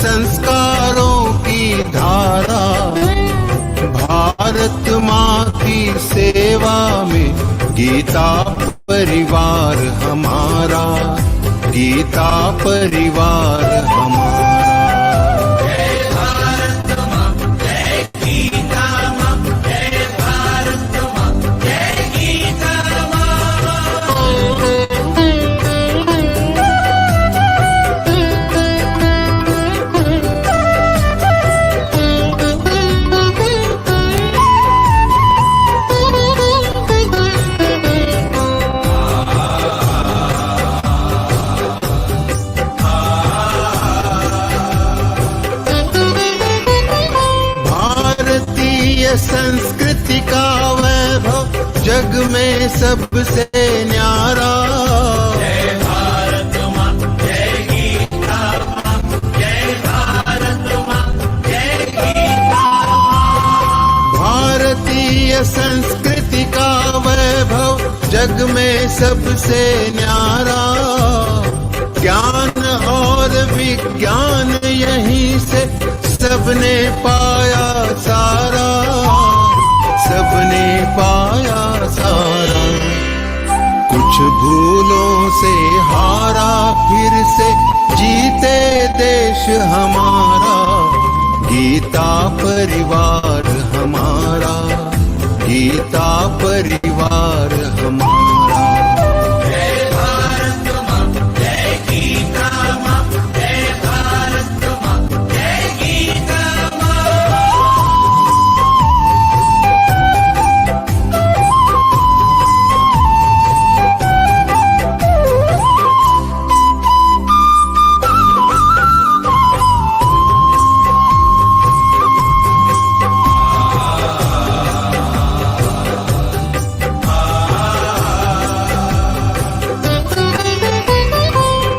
संस्कारों की धारा, भारत माँ की सेवा में गीता परिवार हमारा, गीता परिवार हमारा। जय भारत माँ, जय गीता माँ, जय भारत माँ, जय गीता संस्कृति का वैभव जग में सबसे न्यारा। जय भारत माँ, जय गीता माँ, जय भारत माँ, जय गीता। भारतीय संस्कृति का वैभव जग में सबसे न्यारा। ज्ञान और विज्ञान यहीं से सबने पाया सारा, सबने पाया सारा। कुछ भूलों से हारा, फिर से जीते देश हमारा, गीता परिवार हमारा, गीता परिवार हमारा। जय भारत माँ, जय गीता माँ, जय भारत माँ, जय गीता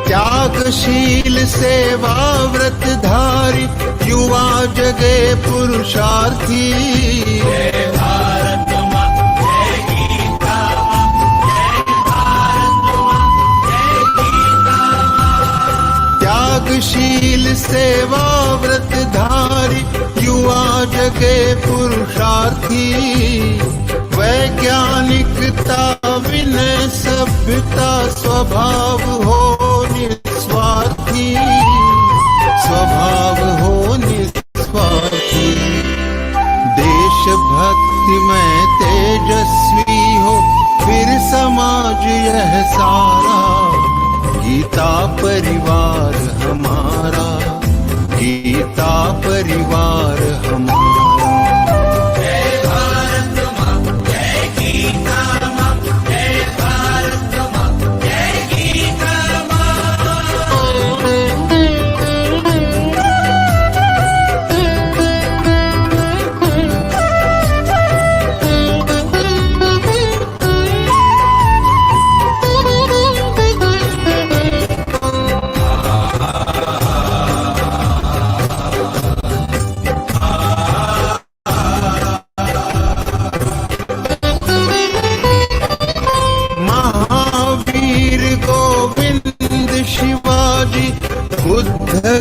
त्यागशील सेवा व्रतधारी युवा जगे पुरुषार्थी। जय भारत माँ, जय गीता माँ, जय भारत माँ, जय गीता। त्यागशील सेवा व्रतधारी युवा जगे पुरुषार्थी। वैज्ञानिकता विनय सभ्यता स्वभाव हो निस्वार्थी, स्वभाव हो निस्वार्थी। देशभक्ति में तेजस्वी हो फिर समाज यह सारा, गीता परिवार हमारा, गीता परिवार हमारा। जय भारत माँ, जय गीता माँ, जय भारत माँ, जय गीता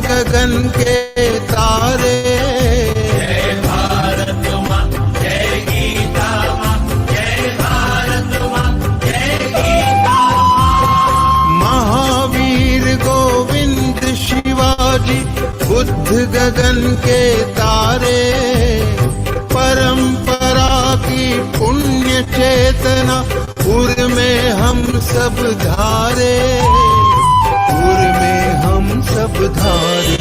गगन के तारे। जय भारत माँ, जय गीता माँ, जय भारत माँ, जय गीता। महावीर गोविंद शिवाजी बुद्ध गगन के तारे। परंपरा की पुण्य चेतना उर में हम सब धारे, उर में हम सब धारे।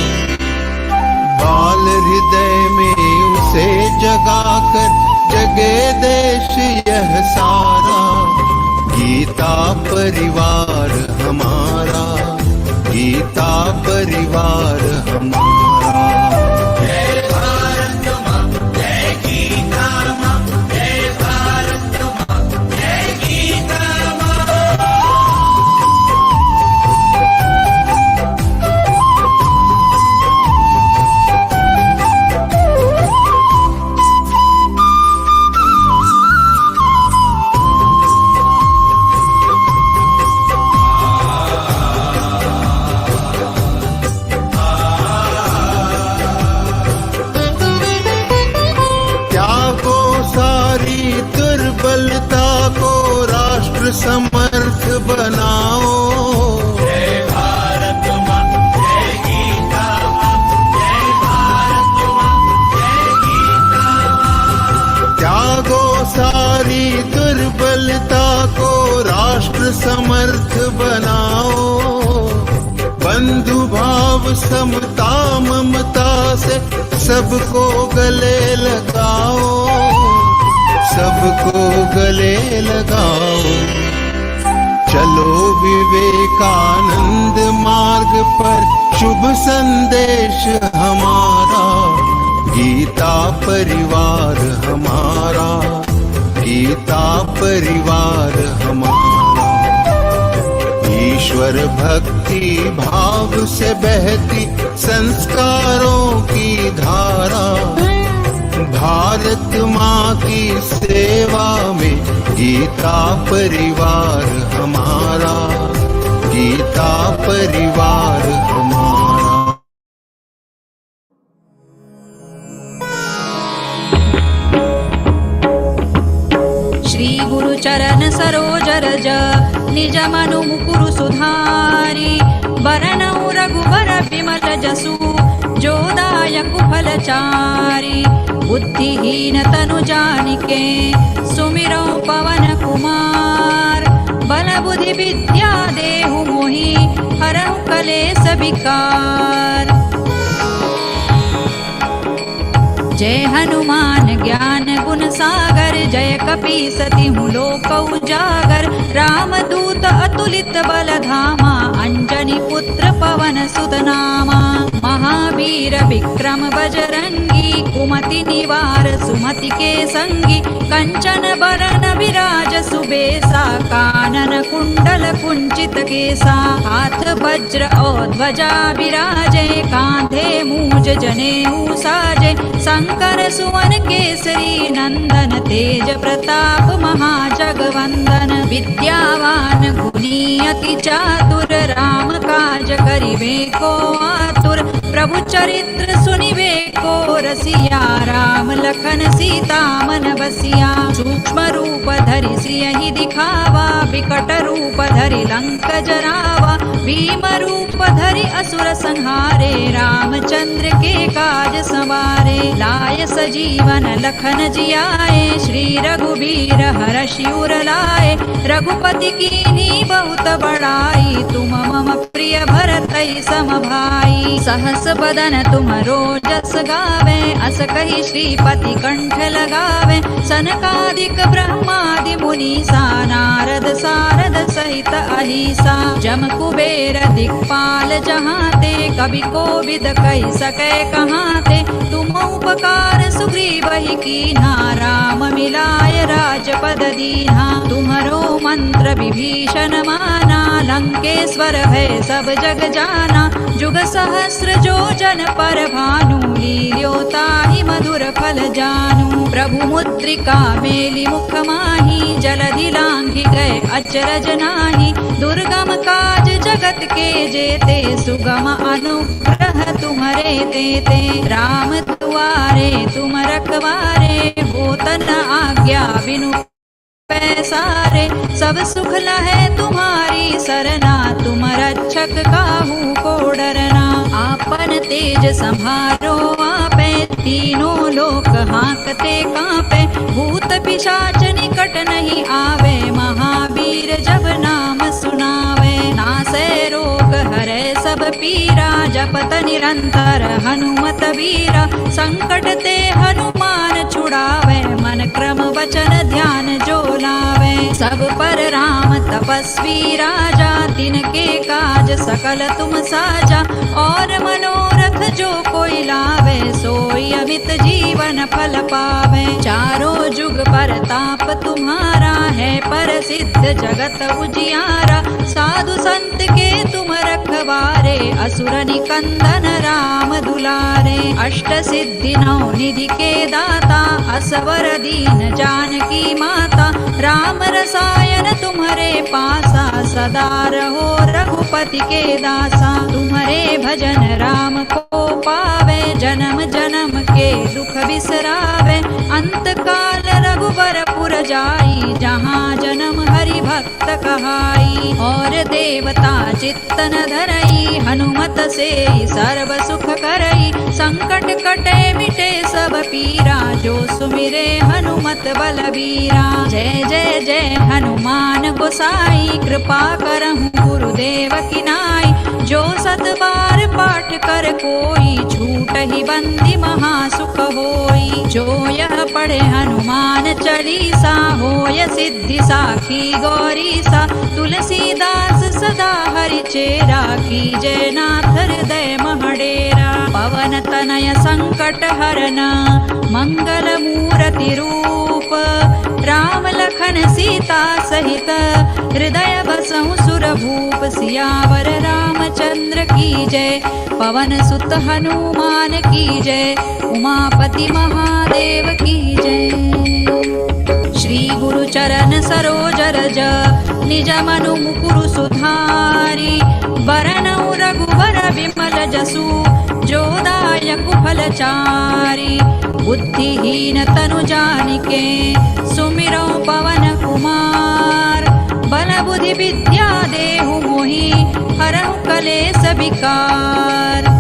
बाल हृदय में उसे जगाकर जगे देश यह सारा, गीता परिवार हमारा, गीता परिवार हमारा। जय भारत माँ, जय गीता माँ, जय भारत माँ, जय गीता समर्थ बनाओ। जय भारत माँ, जय गीता माँ, जय भारत माँ, जय गीता माँ। त्यागो सारी दुर्बलता को, राष्ट्र समर्थ बनाओ। बंधु भाव समता ममता से सबको गले लगाओ, सबको गले लगाओ। चलो विवेकानंद मार्ग पर, शुभ संदेश हमारा। गीता परिवार हमारा, गीता परिवार हमारा। ईश्वर भक्ति भाव से बहती संस्कारों की धारा। भारत माँ की सेवा में गीता परिवार हमारा, गीता परिवार हमारा। श्री गुरु चरण सरोज रज, निज मनु मुकुरु सुधारी। बरनउ रघुबर विमल जसु, जो दायकु फलचारी। बुद्धिहीन तनु जानिके, सुमिरौ पवन कुमार। बल बुद्धि विद्या देहु मोहि, हरहु कलेस विकार। जय हनुमान ज्ञान गुण सागर, जय कपीस तिहु लोक उजागर। राम दूत अतुलित बल धामा, अंजनी पुत्र पवन सुत नामा। महावीर विक्रम बजरंगी, कुमति निवार सुमति के संगी। कंचन बरन विराज सुबेसा, कानन कुंडल कुंचित केसा। हाथ वज्र और ध्वजा विराजे, कांधे मूज जनेऊ साजे। शंकर सुवन केसरी नंदन, तेज प्रताप महाजगवंदन। विद्यावान गुणी अति चातुर, राम काज करिबे को आतुर। प्रभु चरित्र सुनिबे को रसिया, राम लखन सीता मन बसिया। सूक्ष्म रूप धरि सियहि दिखावा, विकट रूप धरि लंक जरावा। भीम रूप धरि असुर संहारे, रामचंद्र के काज सवारे। लाय सजीवन लखन जियाए, श्री रघुबीर हरषि उर लाए। रघुपति कीन्ही बहुत बड़ाई, तुम मम प्रिय भरतहि सम भाई। सहस बदन तुमरो जस गावे, अस कहि श्रीपति कंठ लगावे। सनकादिक ब्रह्मादि मुनीसा, नारद सारद सहित अहिसा। जम कुबेर दिक्पाल जहाते, कवि कोविद कहि सकै कहाते। तुम उपकार सुग्रीवहि कीन्हा, राम मिलाय राजपद दीन्हा। तुम्हरो मंत्र विभीषण माना, लंकेश्वर भय सब जग जाना। जुग सहस्र जो जन पर भानु, लील्यो ताहि मधुर फल जानू। प्रभु मुद्रिका मेलि मुख माहि, जलधि लांघि गए अचरज नाही। दुर्गम काज जगत के जेते, सुगम अनुग्रह तुम्हरे तेते। राम दुआरे तुम रखवारे, होत न आज्ञा बिनु पैसारे। सब सुख लहै तुम्हारी सरना, तुम रक्षक काहू को डरना। आपन तेज संभारो आपे, तीनों लोक हांकते कांपे। भूत पिशाच निकट नहीं आवे, महावीर जब नाम सुनावे। नासै रोग हरै सब पीरा, जपत निरंतर हनुमत वीरा। संकट ते हनुमान छुड़ावे, मन क्रम वचन ध्यान जो लावे। सब पर राम तपस्वी राजा, तिनके काज सकल तुम साजा। और मनोरथ जो कोई लावे, सोई अमित जीवन फल पावे। चारों जुग परताप तुम्हारा है, प्रसिद्ध जगत उजियारा। साधु संत के तुम रखवारे, असुर निकंदन राम दुलारे। अष्ट सिद्धि नौ निधि के दाता, असवर दीन जानकी माता। राम रसायन तुम्हारे पासा, सदा रहो रघुपति के दासा। तुम्हारे भजन राम को पावे, जन्म जन्म के दुख बिसरावे। अंत काल रघुबर पुर जाई, जहाँ जन्म हरि भक्त कहाई। और देवता चित्तन धरई हनुमत से सर्व सुख करई। संकट कटे मिटे सब पीरा जो सुमिरे हनुमत बलबीरा। जय जय जय हनुमान गोसाई कृपा करहु गुरुदेव की नाई। जो सत बार पाठ कर कोई छूट ही बंदी महासुख होई। जो यह पढ़े हनुमान चालीसा होय सिद्धि साखी गौरीसा। तुलसीदास सदा हरि चेरा कीजय नाथ हृदय महडेरा। पवन तनय संकट हरन मंगल मूर्ति रूप। राम लखन सीता सहित हृदय बसहु सुरभूप। सियावर रामचंद्र की जय पवन सुत हनुमान की जय। उमापति महादेव की जय। श्री गुरु चरण सरोज रज निज मनु मुकुरु सुधारी। बरनउ रघुवर विमल जसु जो दायक फलचारी। बुद्धिहीन तनु जानिके सुमिरौ पवन कुमार। बल बुद्धि विद्या देहु मोहि हरहु कलेस विकार।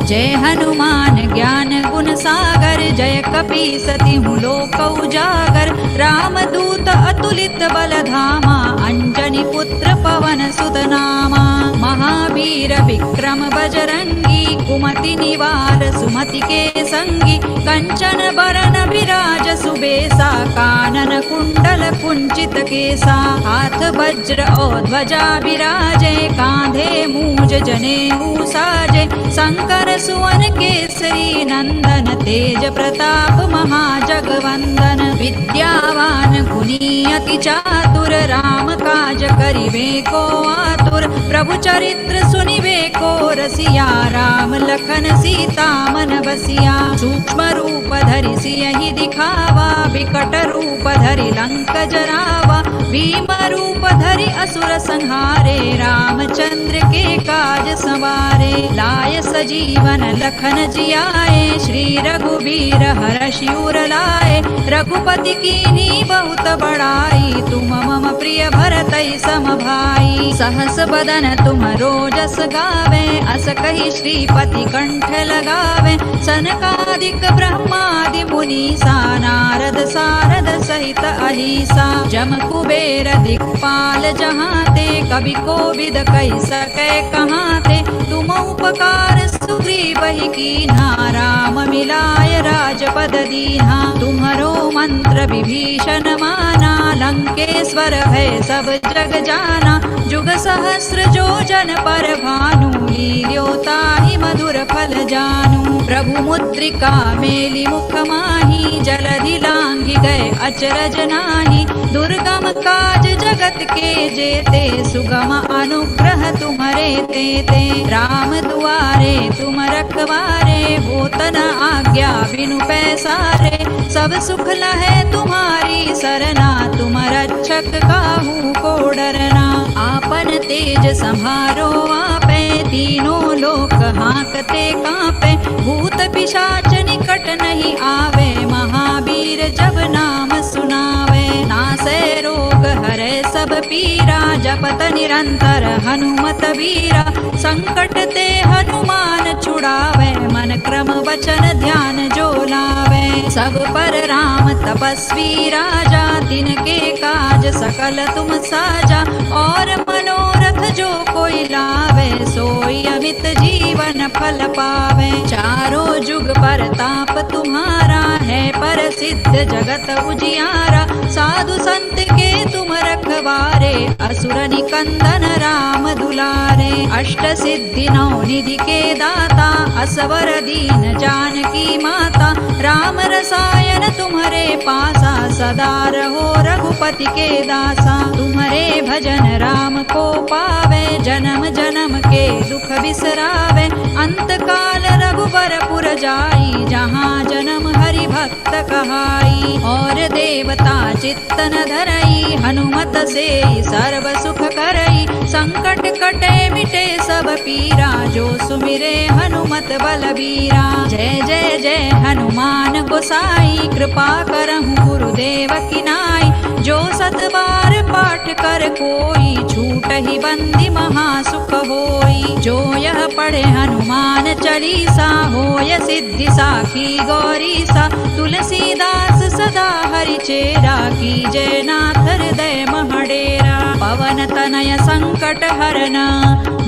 जय हनुमान ज्ञान गुण सागर जय कपीसति लोक उजागर। राम दूत अतुलित बल धामा अंजनी पुत्र पवन सुत नामा। महावीर विक्रम बजरंगी कुमति निवार सुमति के संगी। कंचन बरन विराज सुबेसा कानन कुंडल कुंचित केसा। हाथ वज्र और ध्वजा विराजे कांधे मूज जनेऊ साजे। शंकर सुवन केसरी नंदन तेज प्रताप महाजगवंदन। विद्यावान गुणी अति चातुर राम काज करिबे को आतुर। प्रभु चरित्र सुनिबे को रसिया राम लखन सीता मन बसिया। सूक्ष्म रूप धरि सियहि दिखावा विकट रूप धरि लंक जरावा। भीम रूप धरि असुर संहारे रामचंद्र के काज संवारे। लाय सजीवन लखन जियाए श्री रघुबीर हरषि उर लाए। रघुपति कीन्ही बहुत बड़ाई तुम मम प्रिय भरतहि सम भाई। सहस बदन तुम रोजस गावे अस कहि श्रीपति कंठ लगावे। सनकादिक ब्रह्मादि मुनीसा नारद सारद सहित अहिसा। जम कुबेर दिक्पाल जहाते कवि कोविद कहि सकै कहाते। तुम उपकार सुग्रीवहि कीन्हा राम मिलाय राजपद दीन्हा। तुम्हरो मंत्र विभीषण माना लंकेश्वर भय सब जग जाना। जुग सहस्र जो जन पर भानु लील्यो ताहि मधुर फल जानू। प्रभु मुद्रिका मेलि मुख माहि जलधि लांघि गए अचरज नाही। दुर्गम काज जगत के जेते सुगम अनुग्रह तुम्हरे तेते। राम दुआरे तुम रखवारे होत न आज्ञा बिनु पैसारे। सब सुख लहै तुम्हारी सरना तुम रक्षक काहू को डरना। आपन तेज सम्हारो आपे तीनों लोक हांकते कांपे। भूत पिशाच निकट नहीं आवे महावीर जब नाम सुनावे। नासै रोग हरै सब पीरा जपत निरंतर हनुमत वीरा। संकट ते हनुमान छुड़ावे मन क्रम वचन ध्यान जो लावे। सब पर राम तपस्वी राजा तिनके काज सकल तुम साजा। और मनोरथ जो कोई लावे सोई अमित जीवन फल पावे। चारों जुग परताप तुम्हारा है प्रसिद्ध जगत उजियारा। साधु संत के तुम रखवारे असुर निकंदन राम दुलारे। अष्ट सिद्धि नौ निधि के दाता असवर दीन जानकी माता। राम रसायन तुम्हारे पासा सदा रहो रघुपति के दासा। तुम्हारे भजन राम को पावे जन्म जन्म के दुख बिसरावे। अंत काल रघुबर पुर जाई जहाँ जन्म हरि भक्त कहाई। और देवता चित्तन धरई हनुमत से सर्व सुख करई। संकट कटे मिटे सब पीरा जो सुमिरे हनुमत हनुमत बलबीरा। जय जय जय हनुमान गोसाई, कृपा करहु गुरुदेव की नाई। जो सत बार पाठ कर कोई, छूटहि बंदी महासुख होई। जो यह पढ़े हनुमान चालीसा, होय सिद्धि साखी गौरीसा। तुलसीदास सदा हरिचेरा, कीजय नाथ हृदय महडेरा। पवन तनय संकट हरन,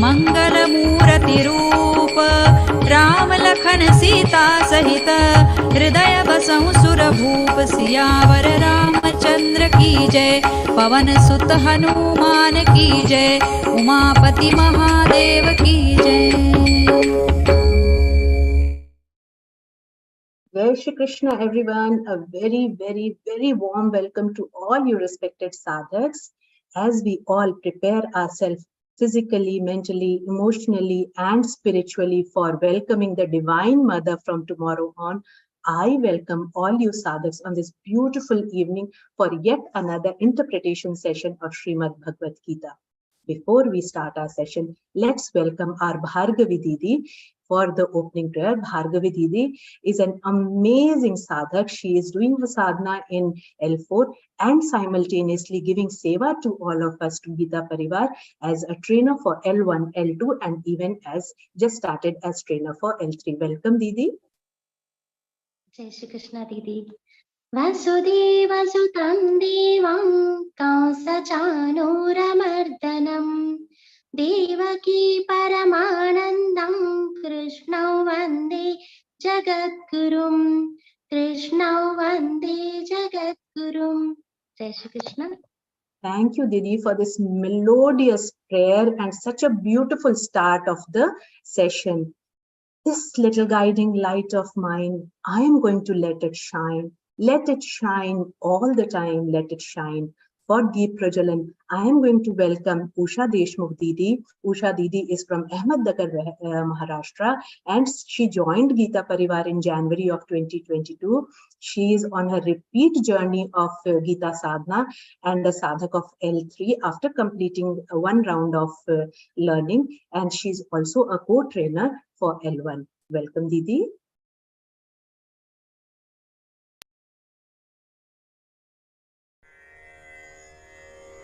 मंगल मूर्ति रूप। राम लखन सीता सहित, हृदय बसहु सुर भूप। सियावर रामचंद्र की जय, पवन सुत हनुमान की जय। उमापति महादेव की जय। Jai Shri Krishna, everyone. A very, very, very warm welcome to all you respected sadhaks. As we all prepare ourselves physically, mentally, emotionally, and spiritually for welcoming the Divine Mother from tomorrow on, I welcome all you sadhaks on this beautiful evening for yet another interpretation session of Śrīmad-Bhagavadgītā. Before we start our session, let's welcome our Bhargavi Didi for the opening prayer. Bhargavi Didi is an amazing sadhak. She is doing her sadhana in L4 and simultaneously giving seva to all of us to Gita Parivar as a trainer for L1, L2, and even as just started as trainer for L3. Welcome, Didi. Jai Shri Krishna, Didi. Vasudeva Sutam Devam Kausachanuramardanam Devaki Paramanandam Krishnau Vande Jagadgurum Krishnau Vande Jagadgurum. Jai Shri Krishna. Thank you, Didi, for this melodious prayer and such a beautiful start of the session. This little guiding light of mine, I am going to let it shine. Let it shine all the time. Let it shine. For Geet Prajalan, I am going to welcome Usha Deshmukh Didi. Usha Didi is from Ahmednagar, Maharashtra, and she joined Gita Parivar in January of 2022. She is on her repeat journey of Gita Sadhana and a sadhak of L3 after completing one round of learning, and she's also a co-trainer for L1. Welcome, Didi.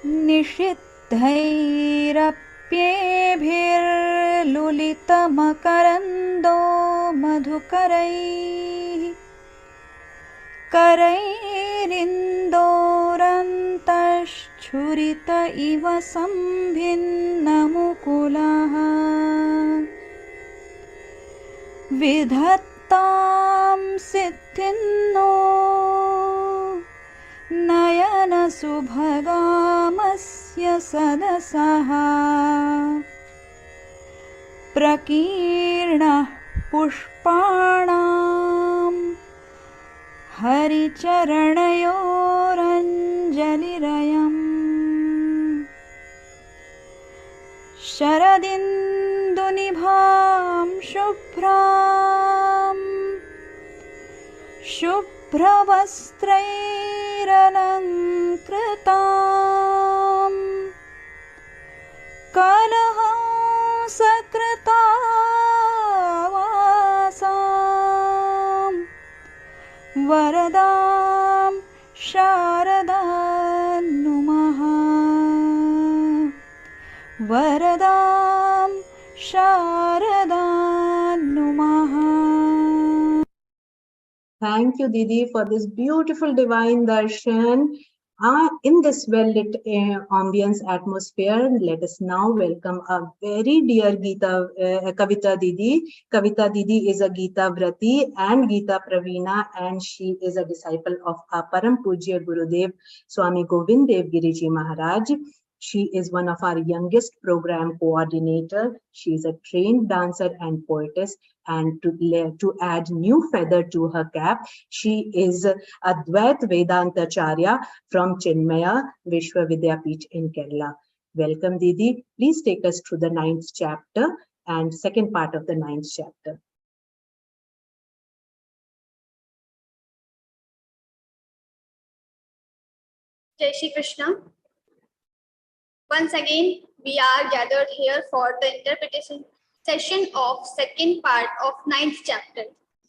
निषिद्धैरप्येभिर्लुलितमकरन्दो मधुकरैः करैरिन्दोरन्तश्छुरित इव सम्भिन्नमुकुलः विधत्तां सिद्धिन्नो नयनसुभगामस्य सदसः प्रकीर्णः पुष्पाणां हरिचरणयोरञ्जलिरयम् शरदिन्दुनिभां शुभ्रां शुभ्रवस्त्रैरलङ्कृतां कलहंसकृतावासां वरदां शारदां नुमः वरदां शारदां नुमः. Thank you, Didi, for this beautiful divine darshan. In this well-lit ambience atmosphere, let us now welcome our very dear Kavita Didi. Kavita Didi is a Gita Vrati and Gita Pravina, and she is a disciple of our Param Pujya Gurudev Swami Govind Dev Giriji Maharaj. She is one of our youngest program coordinator. She is a trained dancer and poetess. And to add new feather to her cap, she is Advait Vedantacharya from Chinmaya Vishwa Vidyapeeth in Kerala. Welcome, Didi. Please take us through the 9th chapter and second part of the 9th chapter. Jai Shri Krishna. Once again, we are gathered here for the interpretation session of second part of 9th chapter.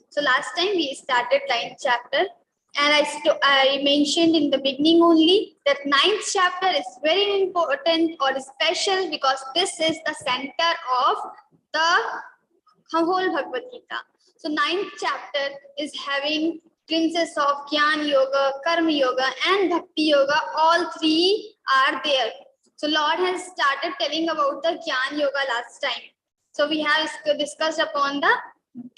So last time we started 9th chapter, and I mentioned in the beginning only that 9th chapter is very important or special because this is the center of the whole Bhagavad Gita. So 9th chapter is having glimpses of Jnana Yoga, Karma Yoga and Bhakti Yoga. All three are there. So Lord has started telling about the Jnana Yoga last time. So we have discussed upon the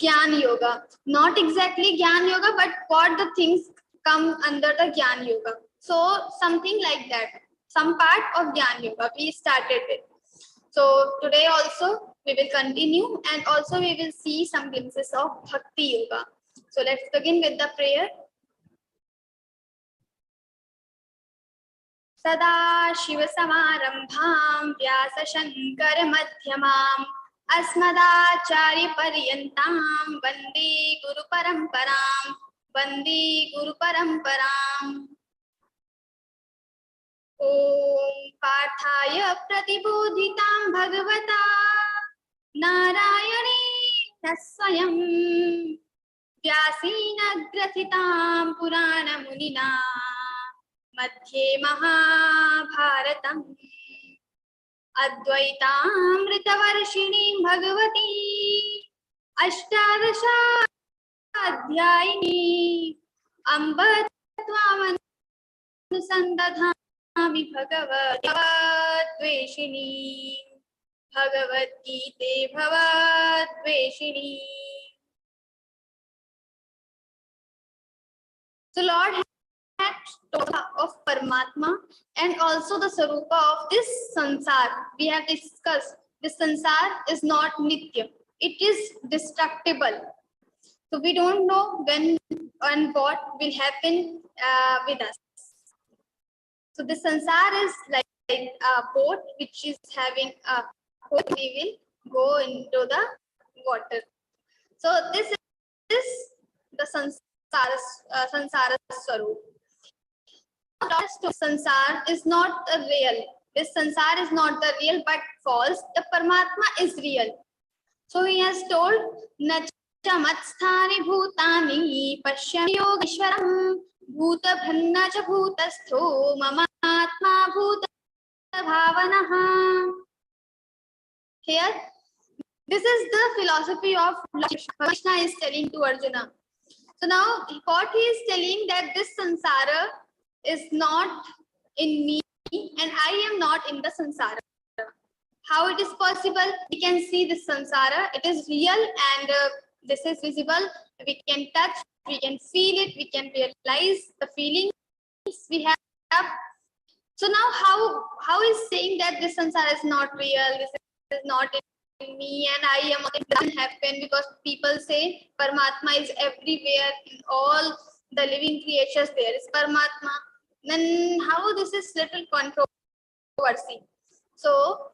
Jnana Yoga. Not exactly Jnana Yoga, but what the things come under the Jnana Yoga. So something like that. Some part of Jnana Yoga we started with. So today also we will continue, and also we will see some glimpses of Bhakti Yoga. So let's begin with the prayer. Sada Shiva Samarambham Vyasa Shankara Madhyamam Asmadacharya Paryantam Vande Guru Paramparam Vande Guru Paramparam. Om Pathaya Pratibodhitam Bhagavata Narayane Swayam Vyasena Grathitam Purana Munina Madhye Mahabharatam Advaitaamritavarshini Bhagavati Ashtadasha Adhyayini Amba Tvamanusandadhami Bhagavad-dveshini Bhagavad-gītē Bhavad-dveshini. So Lord had told of Paramatma and also the Sarupa of this Sansar. We have discussed this Sansar is not Nitya. It is destructible. So we don't know when and what will happen with us. So the Sansar is like a boat which is having a hook. We will go into the water. So this is the Sansara Swarup. Sansar is not the real. This Sansar is not the real but false. The Paramatma is real. So he has told, Nacha matsthani bhutani pashyami yogeshwaram bhuta bhanna cha bhutastho mama atma bhuta bhavanaha. Here, this is the philosophy of Krishna is telling to Arjuna. So now what he is telling that this Sansara is not in me and I am not in the Sansara. How it is possible? We can see this Sansara. It is real and this is visible. We can touch, we can feel it, we can realize the feelings we have. So now how is saying that this Sansara is not real, this is not in me and I am, it doesn't happen because people say Paramatma is everywhere in all the living creatures. There is Paramatma. Then how this is little controversy. So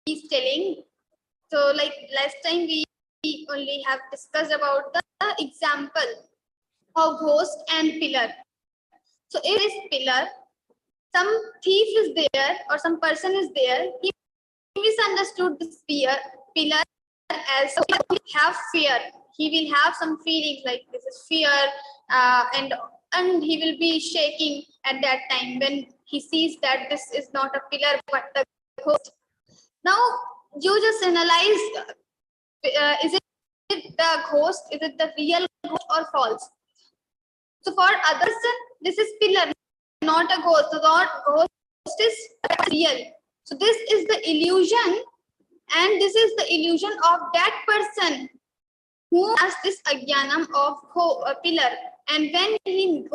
he's telling, so like last time we only have discussed about the example of ghost and pillar. So if this pillar, some thief is there or some person is there, he misunderstood this pillar as have fear. He will have some feelings like this is fear and he will be shaking at that time when he sees that this is not a pillar but the ghost. Now you just analyze, is it the ghost, is it the real ghost or false? So for others, this is pillar, not a ghost. So not ghost is real. So this is the illusion, and this is the illusion of that person who has this ajnanam of a pillar. And when he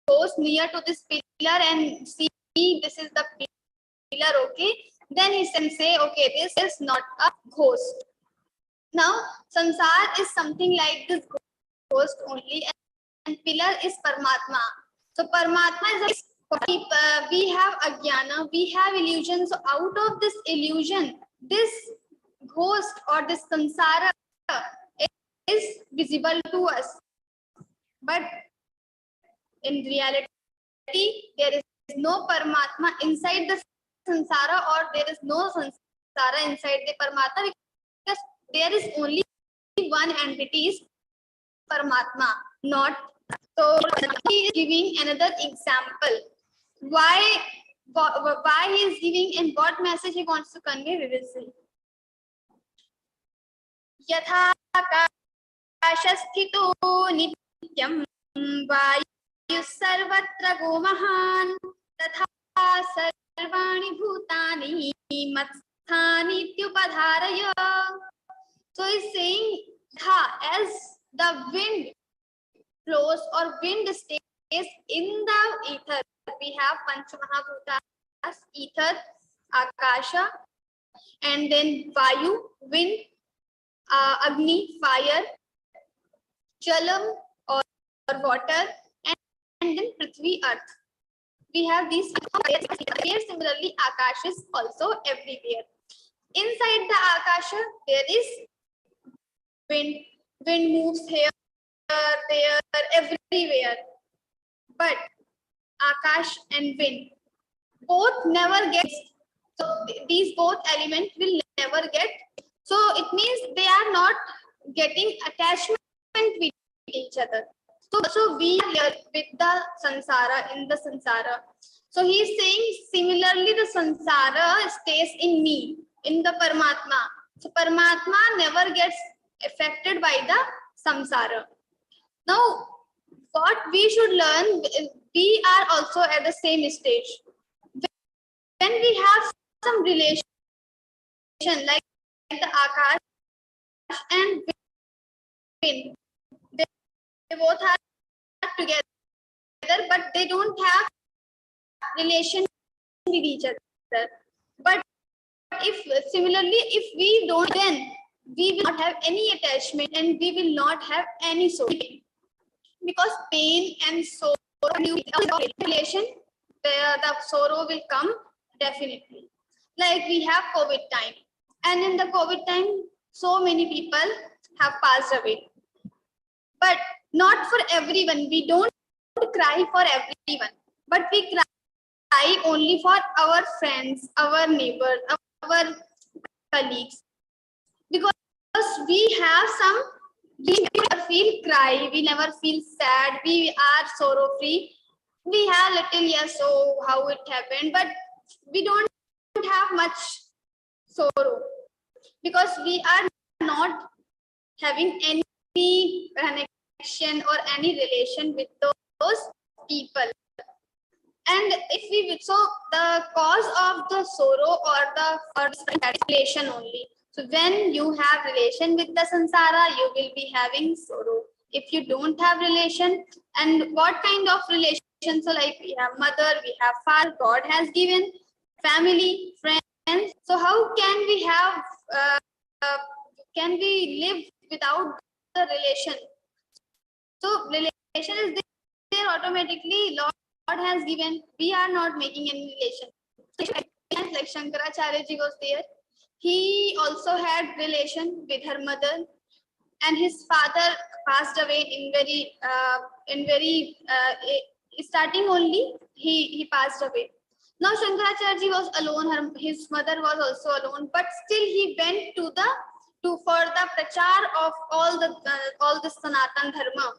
goes near to this pillar and see this is the pillar, okay, then he can say, okay, this is not a ghost. Now, Sansar is something like this ghost only, and pillar is Paramatma. So Paramatma is we have ajnana, we have illusion. So out of this illusion, this ghost or this Sansara is visible to us. But in reality, there is no Paramatma inside the Sansara, or there is no Sansara inside the Paramatma, because there is only one entity, is Paramatma, not. So he is giving another example. Why he is giving and what message he wants to convey, we will see. Yatha akashasthito nityam vayu sarvatra gomahan tatha sarvani bhutani matsthani tyupadharaya. So he's saying, as the wind flows or wind stays in the ether, we have Panchamahabhutas, ether, Akasha, and then Vayu, wind, Agni, fire, Jalam or water, and then Prithvi, earth. We have these here. Similarly, Akash is also everywhere. Inside the Akasha, there is wind. Wind moves here, there, everywhere. But Akash and wind both never get. So these both elements will never get. So it means they are not getting attachment with each other. So we are here with the samsara, in the samsara. So he is saying similarly the samsara stays in me, in the Paramatma. So Paramatma never gets affected by the samsara. Now what we should learn, we are also at the same stage. When we have some relation like the Akash and wind, they both are together, but they don't have relation with each other. But if similarly, if we don't, then we will not have any attachment and we will not have any sorrow, because pain and sorrow relation, the sorrow will come definitely. Like we have COVID time, and in the COVID time, so many people have passed away. But not for everyone. We don't cry for everyone, but we cry only for our friends, our neighbors, our colleagues. Because we have some, we never feel cry, we never feel sad, we are sorrow free. We have little, yes, so how it happened, but we don't have much sorrow because we are not having any connection or any relation with those people. And if we, so the cause of the sorrow or the relation only. So when you have relation with the samsara, you will be having sorrow. If you don't have relation, and what kind of relation? So like we have mother, we have father, God has given, family, friends. So how can we have, can we live without the relation? So relation is there automatically. Lord has given. We are not making any relation. Like Shankaracharya ji was there. He also had relation with her mother, and his father passed away in very starting only. He passed away. Now Shankaracharya ji was alone. His mother was also alone, but still he went for the prachar of all the Sanatan Dharma.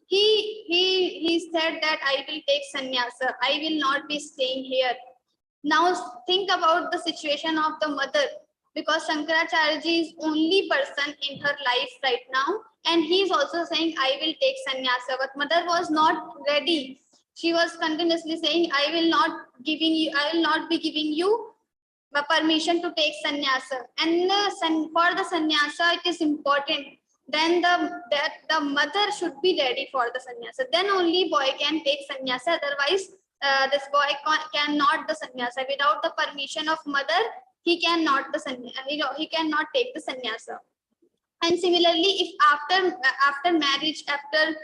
He said that I will take sannyasa. I will not be staying here. Now think about the situation of the mother, because Shankaracharya ji is only person in her life right now, and he is also saying I will take sannyasa. But mother was not ready. She was continuously saying I will not be giving you permission to take sannyasa. And for the sannyasa, it is important. Then the mother should be ready for the sannyasa. Then only boy can take sannyasa. Otherwise, this boy cannot the sannyasa. Without the permission of mother, he cannot he cannot take the sannyasa. And similarly, if after marriage, after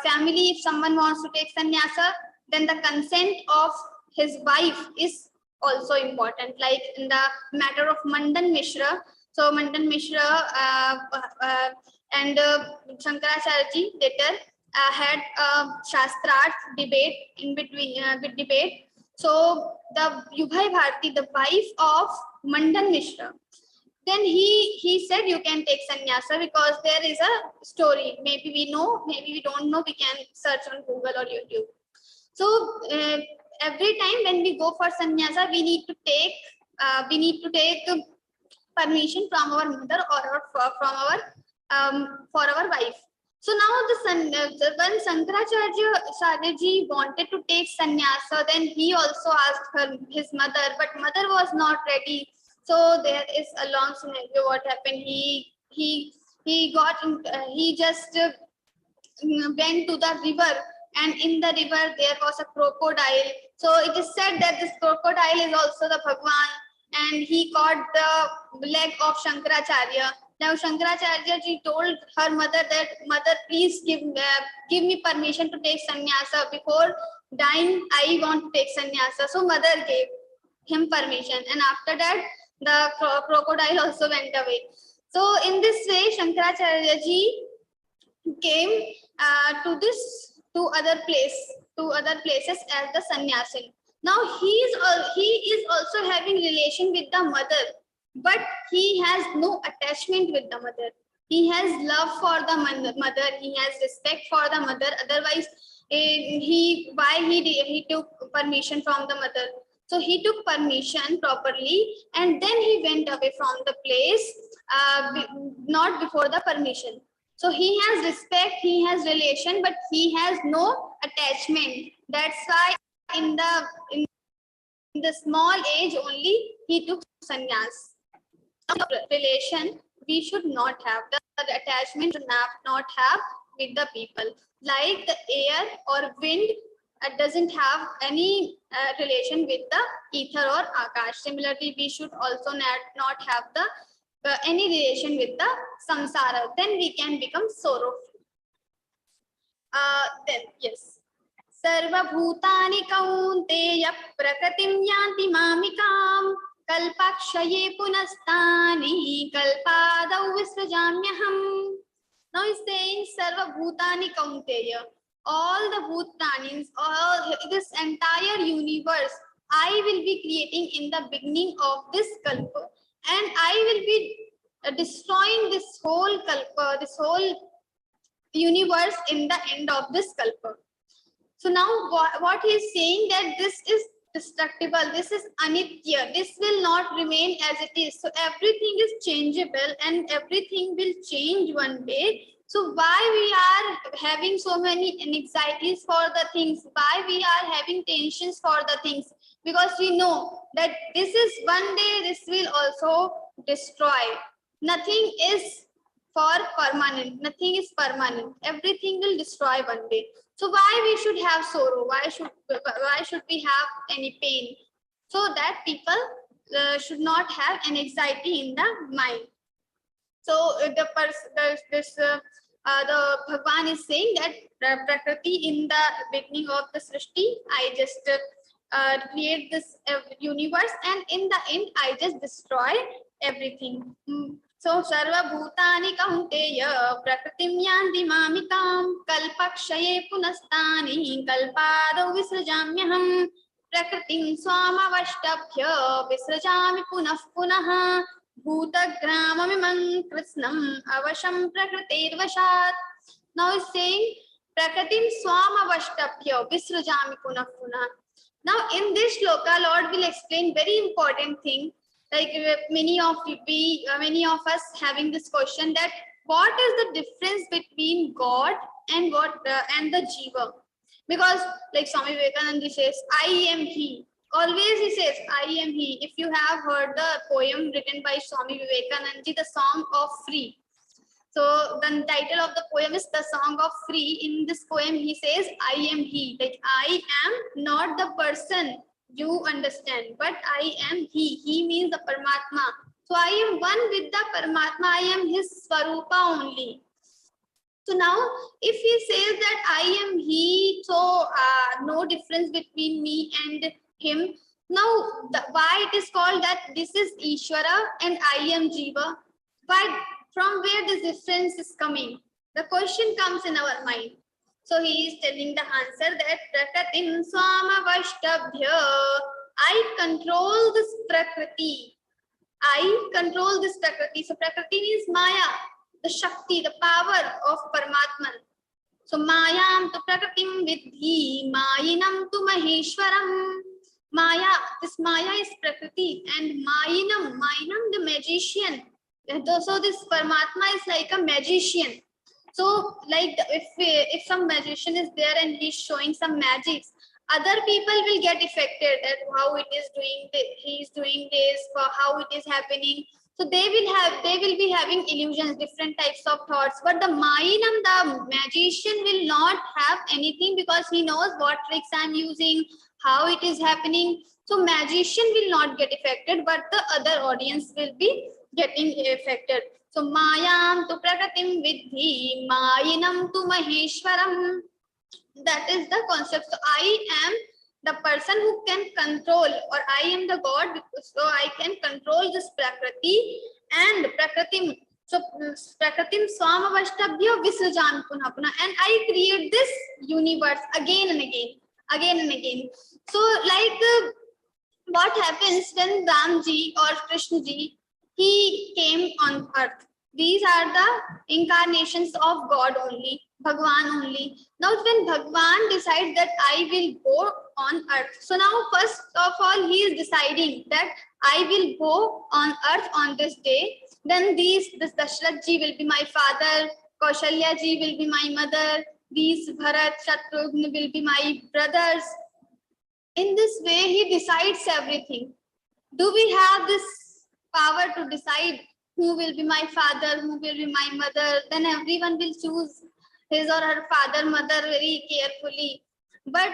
family, if someone wants to take sannyasa, then the consent of his wife is also important. Like in the matter of Mandan Mishra. So Mandan Mishra and Shankaracharya ji later had a Shastrat debate in between debate. So the Yubhai Bharti, the wife of Mandan Mishra, then he said you can take sannyasa because there is a story. Maybe we know, maybe we don't know. We can search on Google or YouTube. So every time when we go for sannyasa, we need to take permission from our mother or from our for our wife. So now when Shankaracharya ji wanted to take sannyasa, then he also asked his mother, but mother was not ready. So there is a long scenario. What happened? He just went to the river, and in the river there was a crocodile. So it is said that this crocodile is also the Bhagwan, and he caught the leg of Shankaracharya. Now Shankaracharya ji told her mother that, mother, please give me permission to take sannyasa. Before dying, I want to take sannyasa. So mother gave him permission, and after that the crocodile also went away. So in this way, Shankaracharya ji came to other places as the sannyasin. Now he is also having relation with the mother, but he has no attachment with the mother. He has love for the mother. He has respect for the mother. Otherwise, he took permission from the mother. So he took permission properly, and then he went away from the place, not before the permission. So he has respect, he has relation, but he has no attachment. That's why in the small age only he took sannyas. Relation we should not have, the attachment should not have with the people. Like the air or wind doesn't have any relation with the ether or akash. Similarly, we should also not have any relation with the samsara. Then we can become sorrowful. Then yes. Sarva bhutani kaunteya prakritim yanti mamikam kalpakshaye punastani kalpadau visrajamyaham. Now he's saying Sarva bhutani kaunteya. All the bhutanis, all this entire universe, I will be creating in the beginning of this kalpa, and I will be destroying this whole kalpa, this whole universe in the end of this kalpa. So now what he is saying, that this is destructible, this is anitya, this will not remain as it is. So everything is changeable and everything will change one day. So why we are having so many anxieties for the things? Why we are having tensions for the things? Because we know that this is one day, this will also destroy. Nothing is for permanent. Nothing is permanent. Everything will destroy one day. So why we should have sorrow? Why should we have any pain? So that people should not have an anxiety in the mind. So the Bhagwan is saying that Prakriti, in the beginning of the Srishti, I just create this universe, and in the end I just destroy everything. So Sarva Bhutani Kaunteya Prakritim Yanti Mamikam Kalpakshaye Punastani Kalpado Visrajamyaham Prakritim Swamavashtabhya Visrajami Punah Punaha Bhutagramamimam Krishnam Avasham Prakritir Vashat. Now he's saying Prakritim Swamavashtabhya Visrajami Punah Punah. Now in this shloka, Lord will explain very important thing. Like many of us having this question, that what is the difference between God and and the Jiva? Because like Swami Vivekananda says, I am He. Always he says, I am He. If you have heard the poem written by Swami Vivekananda, the Song of Free. So the title of the poem is The Song of Free. In this poem, he says, I am He. Like I am not the person you understand, but I am He. He means the Paramatma. So I am one with the Paramatma. I am His Swarupa only. So now, if he says that I am He, so no difference between me and Him. Now, why it is called that this is Ishvara and I am Jiva? But from where this difference is coming? The question comes in our mind. So he is telling the answer that Prakatim Swamavashtabhya, I control this Prakriti. I control this Prakriti. So Prakriti means Maya, the Shakti, the power of Paramatman. So Mayam tu Prakritim vidhi, Mayinam tu Maheshwaram. Maya, this Maya is Prakriti, and Mayinam, the magician. So this Paramatma is like a magician. So like if some magician is there and he's showing some magics, other people will get affected at how it is doing, he is doing this, how it is happening. So they will be having illusions, different types of thoughts. But the Mayinam, the magician, will not have anything because he knows what tricks I'm using, how it is happening. So magician will not get affected, but the other audience will be getting affected. So Mayam tu Prakritim vidhi, Mayinam tu Maheshwaram. That is the concept. So I am the person who can control, or I am the God, so I can control this Prakriti and Prakritim. So Prakritim Swamavashtabhya Visrajami Punah Punah, and I create this universe again and again. So like what happens when Ramji or Krishnaji, he came on earth. These are the incarnations of God only, Bhagwan only. Now when Bhagwan decides that I will go on earth, so now first of all he is deciding that I will go on earth on this day. Then this Dashrath ji will be my father, Kaushalya ji will be my mother, these Bharat, Shatrugna will be my brothers. In this way he decides everything. Do we have this power to decide who will be my father, who will be my mother? Then everyone will choose his or her father, mother very carefully. But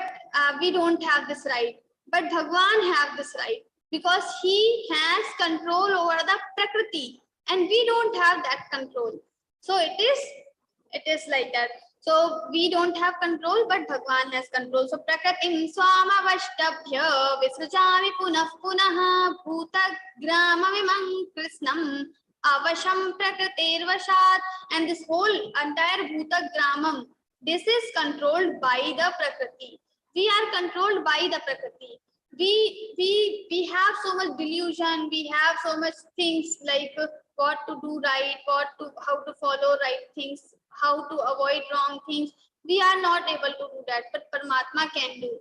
we don't have this right. But Bhagwan have this right because he has control over the Prakriti, and we don't have that control. So it is like that. So we don't have control, but Bhagwan has control. So Prakritim Swamavashtabhya Visrajami Punah Punah Bhutagramamimam Krishnam Avasham Prakritir Vashat. And this whole entire Bhutagramam, this is controlled by the Prakriti. We are controlled by the Prakriti. We have so much delusion, we have so much things like what to do right, how to follow right things, how to avoid wrong things. We are not able to do that, but Paramatma can do.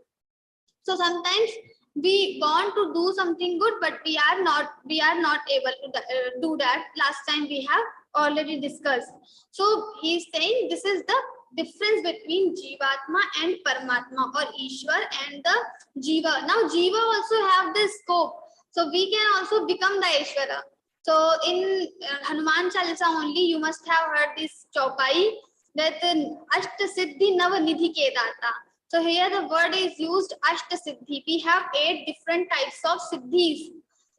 So sometimes we want to do something good, but we are not able to do that. Last time we have already discussed. So he is saying this is the difference between Jivatma and Paramatma, or Ishwar and the Jiva. Now Jiva also have this scope, so we can also become the Ishwara. So in Hanuman Chalisa only you must have heard this chaupai that Ashta Siddhi Nava Nidhi Ke Data. So here the word is used Ashta Siddhi. We have 8 different types of siddhis.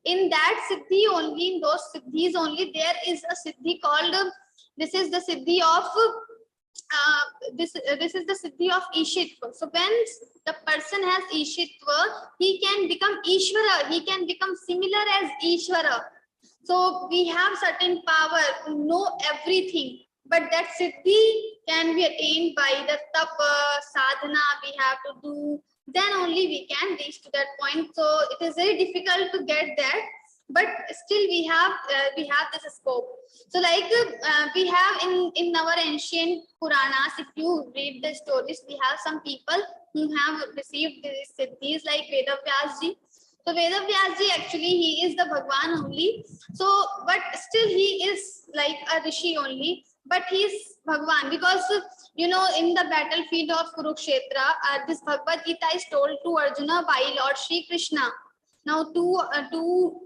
In that siddhi only, in those siddhis only, there is a siddhi called, this is the siddhi of this is the siddhi of Ishitva. So when the person has Ishitva, he can become Ishvara, he can become similar as Ishvara. So we have certain power to know everything, but that siddhi can be attained by the tapa, sadhana we have to do. Then only we can reach to that point. So it is very difficult to get that, but still we have this scope. So like we have in our ancient Puranas, if you read the stories, we have some people who have received these siddhis like Vedavyasji. So Vedavyasji actually he is the Bhagwan only. So but still he is like a rishi only, but he is Bhagwan because you know in the battlefield of Kurukshetra, this Bhagavad Gita is told to Arjuna by Lord Shri Krishna. Now two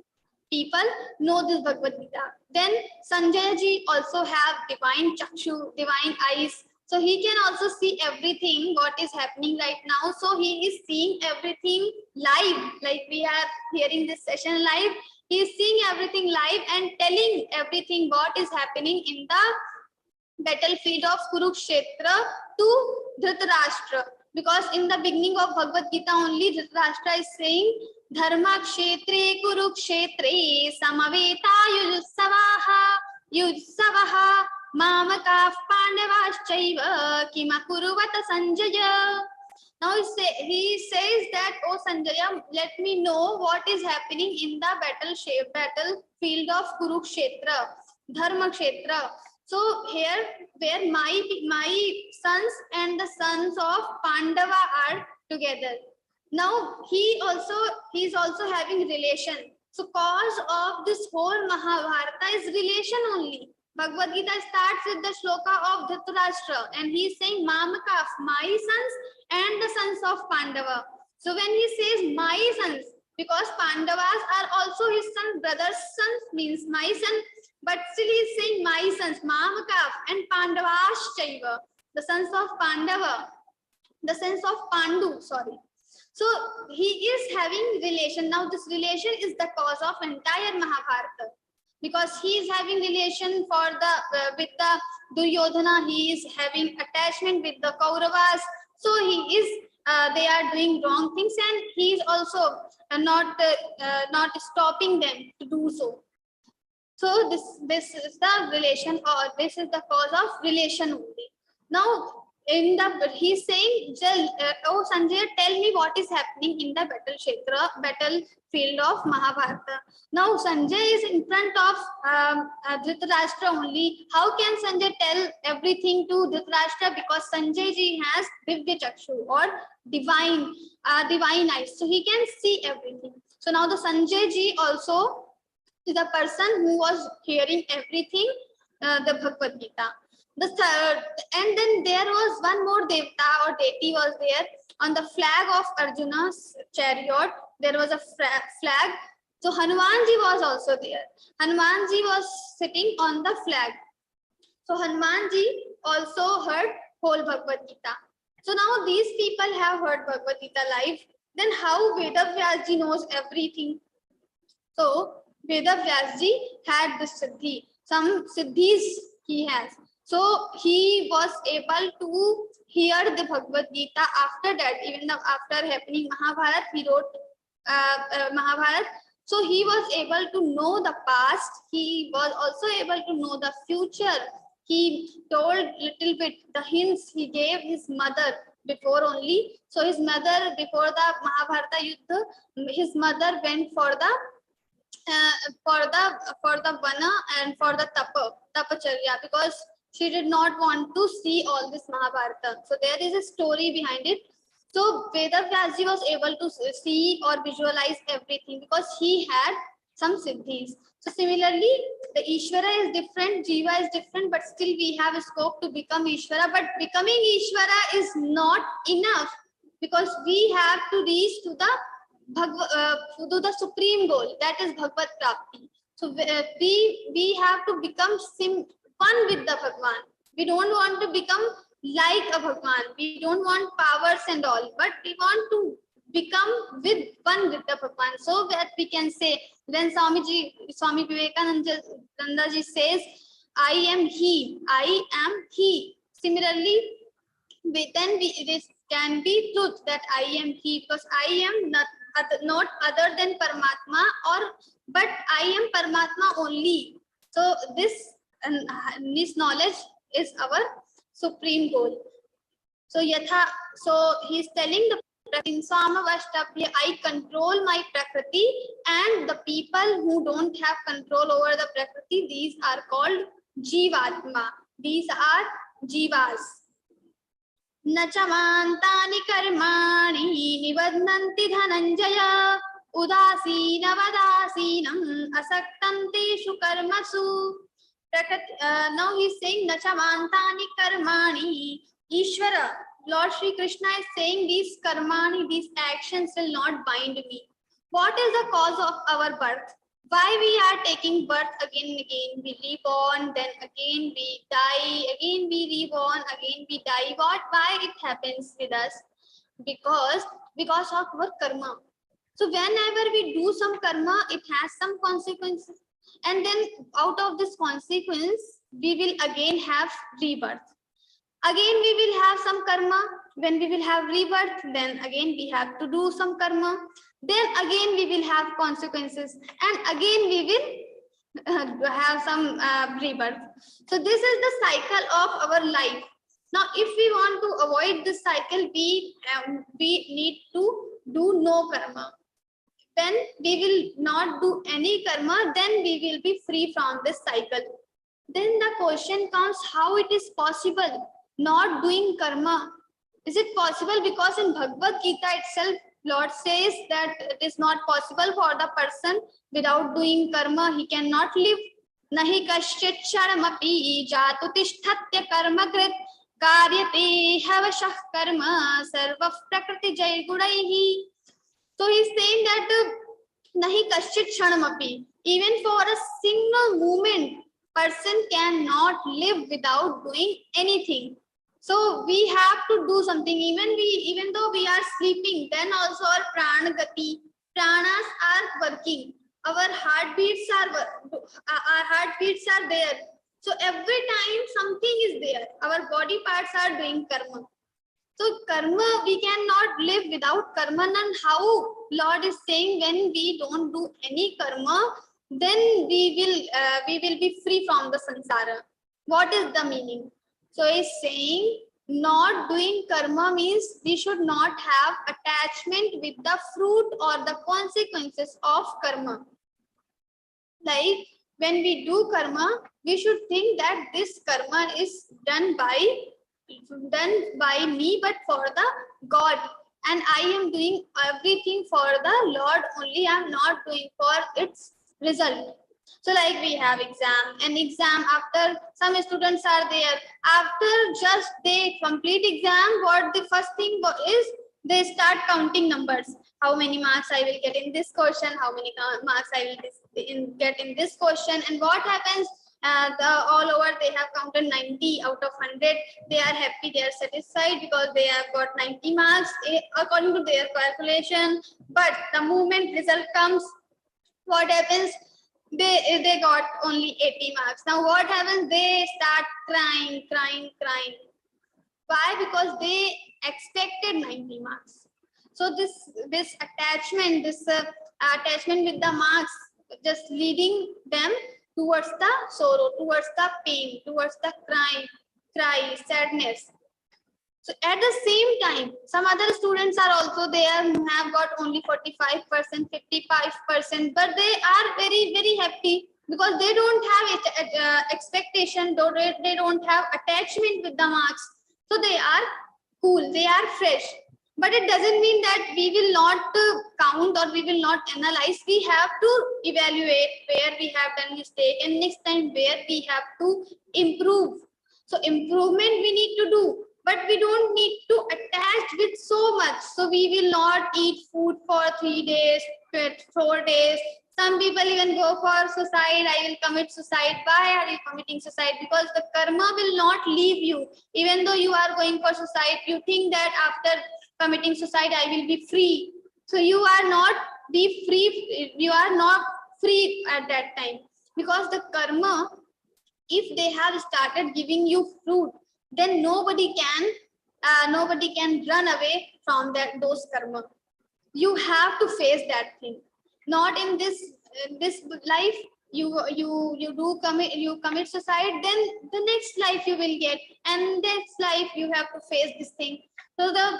people know this Bhagavad Gita. Then Sanjay ji also have divine chakshu, divine eyes. So he can also see everything what is happening right now. So he is seeing everything live, like we are hearing this session live. He is seeing everything live and telling everything what is happening in the battlefield of Kurukshetra to Dhritarashtra. Because in the beginning of Bhagavad Gita only Dhritarashtra is saying Dharma Kshetre Kurukshetre Samaveta Yujsavaha Mamaka Pandavaschaiva Kima Kuruvata Sanjaya. Now he says that, oh Sanjaya, let me know what is happening in the battlefield of Kurukshetra, Dharma Kshetra. So here, where my sons and the sons of Pandava are together. Now he's also having relation. So cause of this whole Mahabharata is relation only. Bhagavad Gita starts with the shloka of Dhritarashtra, and he's saying Mamakaf, my sons and the sons of Pandava. So when he says my sons, because Pandavas are also his son, brother's sons, means my son, but still he's saying my sons, Mamakaf and Pandavaschaiva, the sons of Pandava, the sons of Pandu, sorry. So he is having relation. Now this relation is the cause of entire Mahabharata, because he is having relation for with the Duryodhana. He is having attachment with the Kauravas. So he is they are doing wrong things, and he is also not stopping them to do so. So this is the relation, or this is the cause of relation only. Now he's saying, oh Sanjay, tell me what is happening in the battlefield of Mahabharata. Now Sanjay is in front of Dhritarashtra only. How can Sanjay tell everything to Dhritarashtra? Because Sanjay ji has Divya Chakshu, or divine eyes, so he can see everything. So now the Sanjay ji also is the person who was hearing everything, the Bhagavad Gita. And then there was one more devta or deity was there on the flag of Arjuna's chariot. There was a flag. So Hanumanji was also there. Hanumanji was sitting on the flag. So Hanumanji also heard whole Bhagavad Gita. So now these people have heard Bhagavad Gita live. Then how Vedavyasji knows everything? So Vedavyasji had this siddhi. Some siddhis he has. So he was able to hear the Bhagavad Gita. After that, even after happening Mahabharata, he wrote Mahabharata. So he was able to know the past. He was also able to know the future. He told little bit the hints he gave his mother before only. So his mother, before the Mahabharata Yuddha, his mother went for the vana and for the tapacharya, because she did not want to see all this Mahabharata. So there is a story behind it. So Vedavyasji was able to see or visualize everything because he had some siddhis. So similarly, the Ishvara is different, Jiva is different, but still we have a scope to become Ishvara. But becoming Ishvara is not enough, because we have to reach to the supreme goal, that is Bhagavad Prapti. So we have to become one with the Bhagwan. We don't want to become like a Bhagwan. We don't want powers and all, but we want to become one with the Bhagwan. So that we can say, when Swami Vivekananda ji says, I am he, I am he. Similarly, then this can be truth that I am he, because I am not other than Paramatma, but I am Paramatma only. So this knowledge is our supreme goal. So he's telling the in Samavashtabhya, I control my Prakriti, and the people who don't have control over the Prakriti, these are called Jivatma. These are Jivas. Nachamantani karmani nivadnanti dhananjaya udasina vadasinam asaktanteshu karmasu. Now he's saying Nachamantani karmani. Ishvara, Lord Shri Krishna is saying these karmani, these actions will not bind me. What is the cause of our birth? Why we are taking birth again and again? We reborn, then again we die, again we reborn, again we die. Why it happens with us? Because of our karma. So whenever we do some karma, it has some consequences. And then out of this consequence, we will again have rebirth. Again, we will have some karma. When we will have rebirth, then again we have to do some karma. Then again we will have consequences. And again we will have some rebirth. So this is the cycle of our life. Now, if we want to avoid this cycle, we need to do no karma. When we will not do any karma, then we will be free from this cycle. Then the question comes, how it is possible not doing karma? Is it possible? Because in Bhagavad-Gītā itself, Lord says that it is not possible for the person without doing karma. He cannot live. Nahi kaschit sharamapi jatu tishthatya karma krit karyate havashah karma sarva prakriti jai gudaihi. So he's saying that nahi kaschit sharamapi, even for a single moment, person cannot live without doing anything. So we have to do something. Even though we are sleeping, then also our prana gati, pranas are working. Our heartbeats are there. So every time something is there, our body parts are doing karma. So karma, we cannot live without karma. And how Lord is saying, when we don't do any karma, then we will be free from the samsara. What is the meaning? So he's saying, not doing karma means we should not have attachment with the fruit or the consequences of karma. Like when we do karma, we should think that this karma is done by me, but for the God. And I am doing everything for the Lord only. I am not doing for its result. So like we have an exam, after some students are there, after just they complete exam, what the first thing is, they start counting numbers. How many marks I will get in this question, how many marks I will get in this question. And what happens, all over they have counted 90 out of 100. They are happy, they are satisfied because they have got 90 marks according to their calculation. But the moment result comes, what happens? They got only 80 marks. Now what happens? They start crying. Why? Because they expected 90 marks. So this attachment with the marks just leading them towards the sorrow, towards the pain, towards the cry, sadness. So at the same time, some other students are also there who have got only 45%, 55%, but they are very, very happy because they don't have expectation, they don't have attachment with the marks. So they are cool, they are fresh. But it doesn't mean that we will not count or we will not analyze. We have to evaluate where we have done mistake and next time where we have to improve. So improvement we need to do. But we don't need to attach with so much. So we will not eat food for 3 days, 4 days. Some people even go for suicide. I will commit suicide. Why are you committing suicide? Because the karma will not leave you. Even though you are going for suicide, you think that after committing suicide, I will be free. So you are not free. You are not free at that time. Because the karma, if they have started giving you fruit, then nobody can run away from those karma. You have to face that thing. Not in this life. You commit suicide. Then the next life you will get, and next life you have to face this thing. So the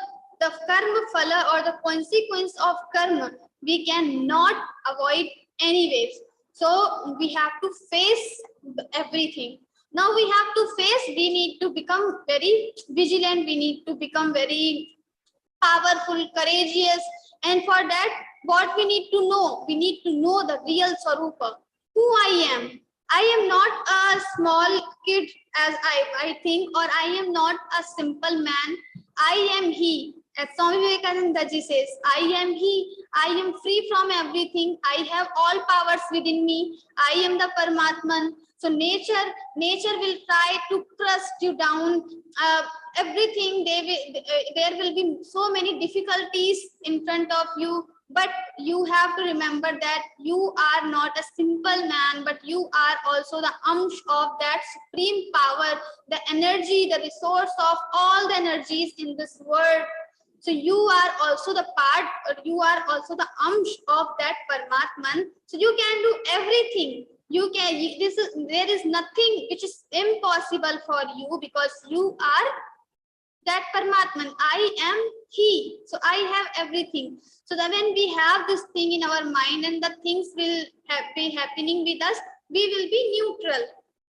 karma phala or the consequence of karma we cannot avoid anyways. So we have to face everything. Now we have to face, we need to become very vigilant, we need to become very powerful, courageous. And for that, what we need to know? We need to know the real Swarupa, who I am. I am not a small kid as I think, or I am not a simple man. I am He. As Swami Vivekananda ji says, I am He. I am free from everything. I have all powers within me. I am the Paramatman. So nature will try to crush you down. Everything, there will be so many difficulties in front of you. But you have to remember that you are not a simple man, but you are also the amsh of that supreme power, the energy, the resource of all the energies in this world. So you are also the part, or you are also the amsh of that Paramatman. So you can do everything. There is nothing which is impossible for you, because you are that Paramatman, I am he, so I have everything. So that when we have this thing in our mind and the things will be happening with us, we will be neutral.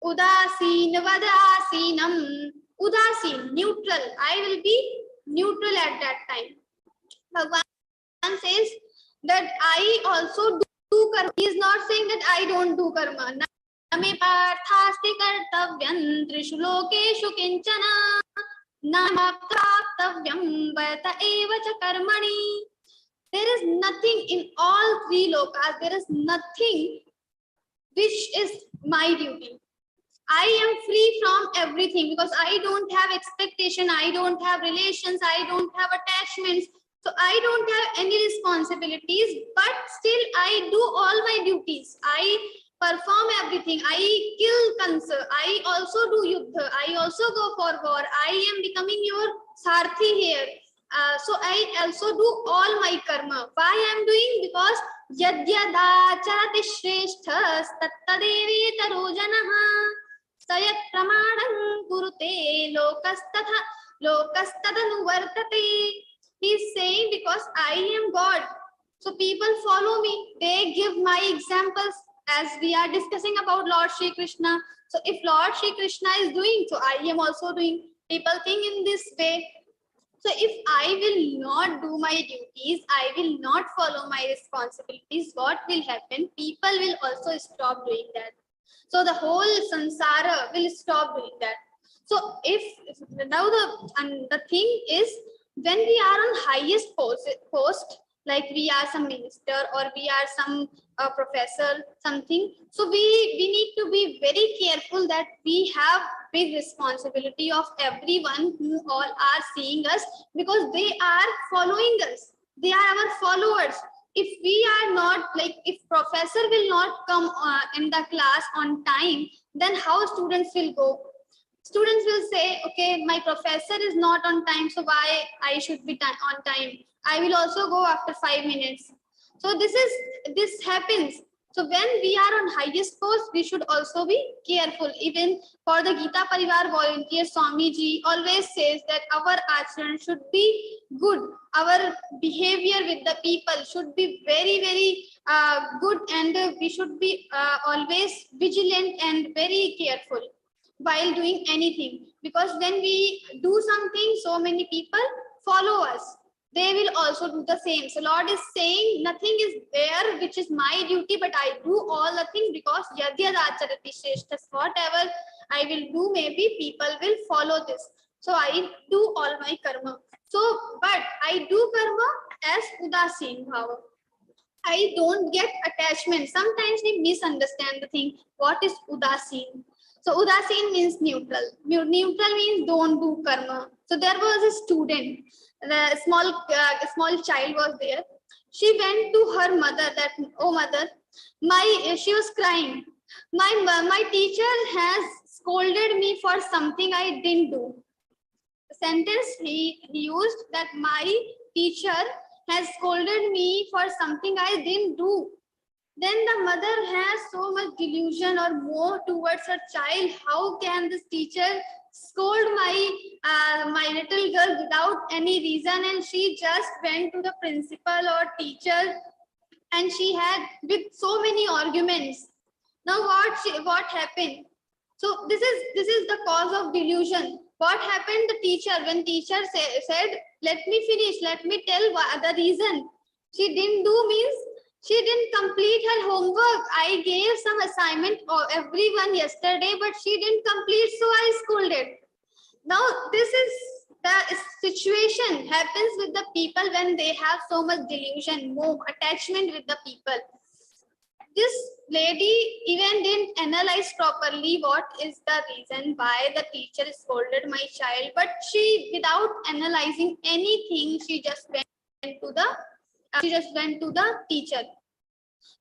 Udasin vadasinam. Udasin, neutral. I will be neutral at that time. Bhagavan says that I also do karma. He is not saying that I don't do karma. Name parthasti kartavyam trishu lokeshu kinchana namapraptavyam vata eva cha karmani. There is nothing in all three lokas. There is nothing which is my duty. I am free from everything because I don't have expectation, I don't have relations, I don't have attachments. So I don't have any responsibilities, but still I do all my duties. I perform everything. I kill Kansa. I also do yuddha. I also go for war. I am becoming your sarthi here. So I also do all my karma. Why I am doing? Because yadyadacharati shreshthas tattadevi tarojanaha sayat pramadam kurute lokastadanu vartate. He is saying because I am God. So people follow me. They give my examples as we are discussing about Lord Shri Krishna. So if Lord Shri Krishna is doing, so I am also doing. People think in this way. So if I will not do my duties, I will not follow my responsibilities, what will happen? People will also stop doing that. So the whole sansara will stop doing that. So if now the thing is, when we are on highest post, like we are some minister or we are some professor, something, so we need to be very careful that we have big responsibility of everyone who all are seeing us, because they are following us, they are our followers. If we are not, like if professor will not come in the class on time, then how students will go? Students will say, okay, my professor is not on time, so why I should be on time? I will also go after 5 minutes. So this happens. So when we are on highest post, we should also be careful. Even for the Gita Parivar volunteer, Swami Ji always says that our acharan should be good. Our behavior with the people should be very, very good, and we should be always vigilant and very careful while doing anything, because when we do something, so many people follow us, they will also do the same. So Lord is saying nothing is there which is my duty, but I do all the things because yadyadacharati shreshthas, whatever I will do, maybe people will follow this. So I do all my karma. So but I do karma as udasin bhava. I don't get attachment. Sometimes we misunderstand the thing. What is udasin? So udasin means neutral. Neutral means don't do karma. So there was a student, the small child was there. She went to her mother that, oh mother, she was crying. My teacher has scolded me for something I didn't do. The sentence he used that my teacher has scolded me for something I didn't do. Then the mother has so much delusion or more towards her child. How can this teacher scold my little girl without any reason? And she just went to the principal or teacher, and she had with so many arguments. Now what happened? So this is the cause of delusion. What happened? The teacher, when teacher said, let me finish, let me tell the reason. She didn't do means she didn't complete her homework. I gave some assignment of everyone yesterday, but she didn't complete, so I scolded. Now this is the situation happens with the people when they have so much delusion, more attachment with the people. This lady even didn't analyze properly what is the reason why the teacher scolded my child, but she, without analyzing anything, she just went to the teacher.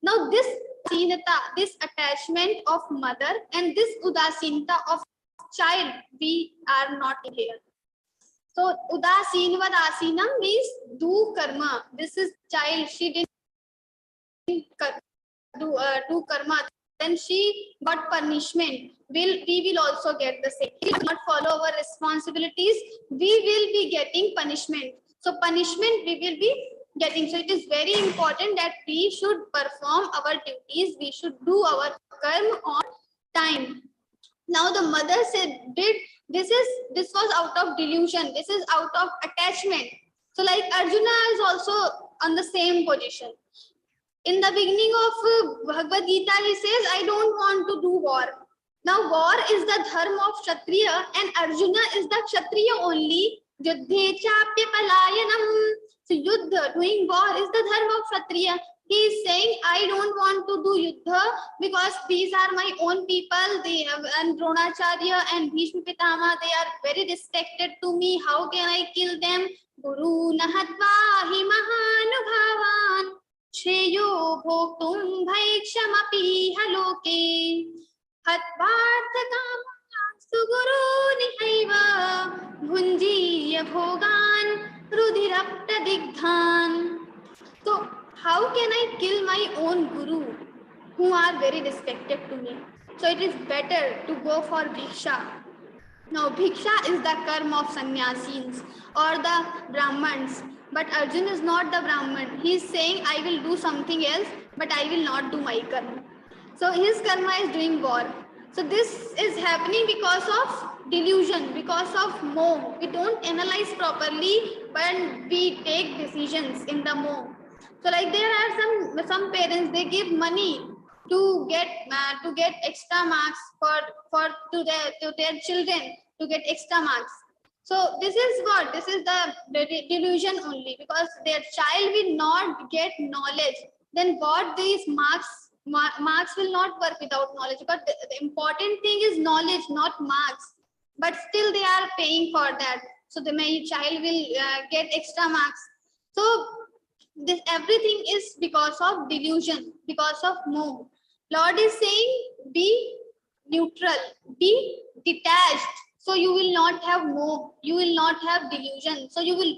Now this udasinata, this attachment of mother, and this udasinta of child, we are not here. So udasinvadasinam means do karma. This is child, she didn't do karma. then she got punishment. We will also get the same. If we do not follow our responsibilities, we will be getting punishment. So punishment we will be getting. So it is very important that we should perform our duties. We should do our karma on time. Now the mother said, this was out of delusion. This is out of attachment. So like Arjuna is also on the same position. In the beginning of Bhagavad Gita, he says, I don't want to do war. Now war is the dharma of Kshatriya and Arjuna is the Kshatriya only. Yuddhe chapya palayanam. So Yuddha, doing war is the dharma of Kshatriya. He is saying, I don't want to do Yuddha because these are my own people. They have, and Dronacharya and Bhishma Pitama, they are very respected to me. How can I kill them? Guru nahatvahi mahanubhavan. Shreyo bhoktum bhaikshamapi haloke. Hatvarthakam suguru nihaiva. Bhunjiya bhogan rudirapta digdhan. So, how can I kill my own guru who are very respected to me? So it is better to go for bhiksha. Now bhiksha is the karma of sannyasins or the brahmans. But Arjuna is not the brahman. He is saying, I will do something else, but I will not do my karma. So his karma is doing war. So this is happening because of delusion, because of moh. We don't analyze properly when we take decisions in the moh. So like there are some parents, they give money to get extra marks to their children to get extra marks. So this is what? This is the delusion only, because their child will not get knowledge. Then what these marks will not work without knowledge, because the important thing is knowledge, not marks. But still they are paying for that. So my child will get extra marks. So this everything is because of delusion, because of moh. Lord is saying, be neutral, be detached. So you will not have moh, you will not have delusion. So you will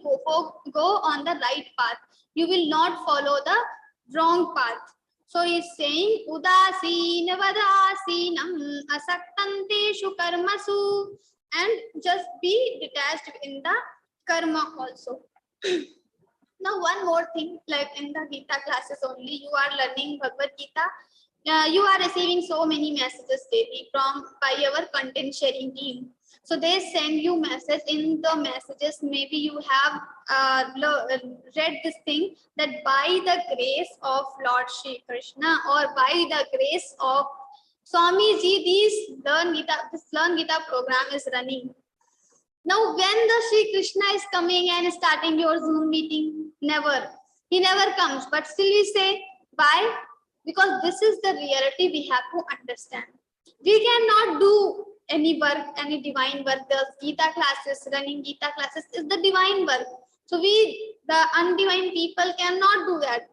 go on the right path. You will not follow the wrong path. So he is saying, Udasina vadasinam asaktanteshu karmasu, and just be detached in the karma also. Now one more thing, like in the Gita classes only, you are learning Bhagavad Gita. You are receiving so many messages daily by our content sharing team. So they send you message. In the messages, maybe you have read this thing, that by the grace of Lord Shri Krishna or by the grace of Swamiji, this Learn Gita program is running. Now, when the Shri Krishna is coming and starting your Zoom meeting, never. He never comes. But still we say, why? Because this is the reality we have to understand. We cannot do any work, any divine work. The Gita classes, running Gita classes is the divine work. So we, the undivine people, cannot do that.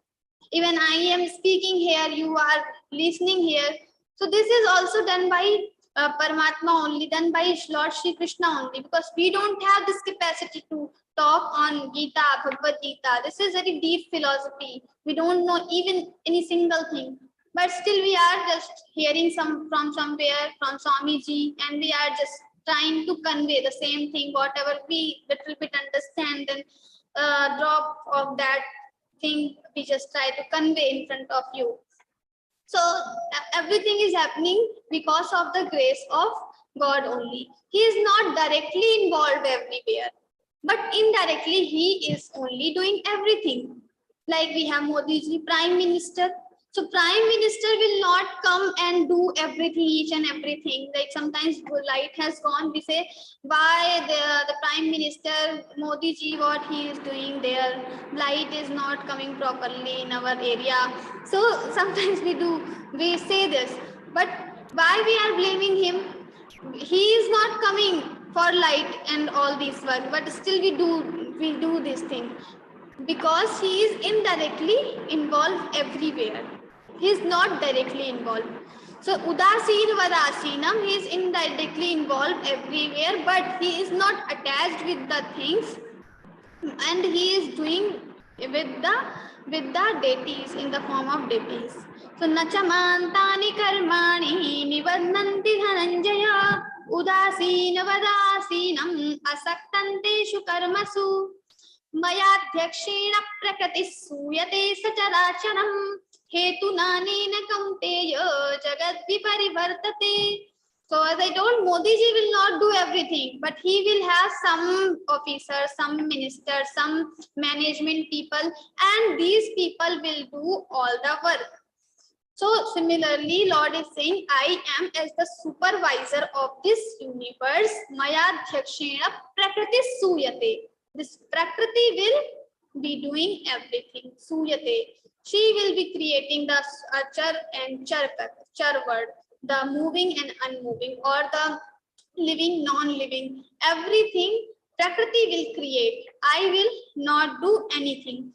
Even I am speaking here, you are listening here. So this is also done by Paramatma only, done by Lord Shri Krishna only, because we don't have this capacity to talk on Gita, Bhagavad Gita. This is very deep philosophy. We don't know even any single thing. But still we are just hearing from somewhere, from Swamiji, and we are just trying to convey the same thing, whatever we little bit understand, and drop of that thing we just try to convey in front of you. So everything is happening because of the grace of God only. He is not directly involved everywhere, but indirectly he is only doing everything. Like we have Modi ji, Prime Minister. So Prime Minister will not come and do everything, each and everything. Like sometimes light has gone, we say, why the Prime Minister, Modi ji, what he is doing there, light is not coming properly in our area. So sometimes we say this, but why we are blaming him? He is not coming for light and all this work, but still we do this thing, because he is indirectly involved everywhere. He is not directly involved. So Udasin Vadasinam, he is indirectly involved everywhere, but he is not attached with the things, and he is doing with the deities, in the form of deities. So nachamantani karmani nivadnanti dhananjaya udasinavadasinam asaktanteshu karmasu mayadhyakshena prakriti suyate sacharacharam hetunanena kaunteya jagat viparivartate. So as I told, Modi ji will not do everything, but he will have some officers, some ministers, some management people, and these people will do all the work. So similarly, Lord is saying, I am as the supervisor of this universe. Mayadhyakshena prakriti suyate. This prakriti will be doing everything. Suyate. She will be creating the char and char word, the moving and unmoving, or the living, non-living. Everything prakriti will create. I will not do anything.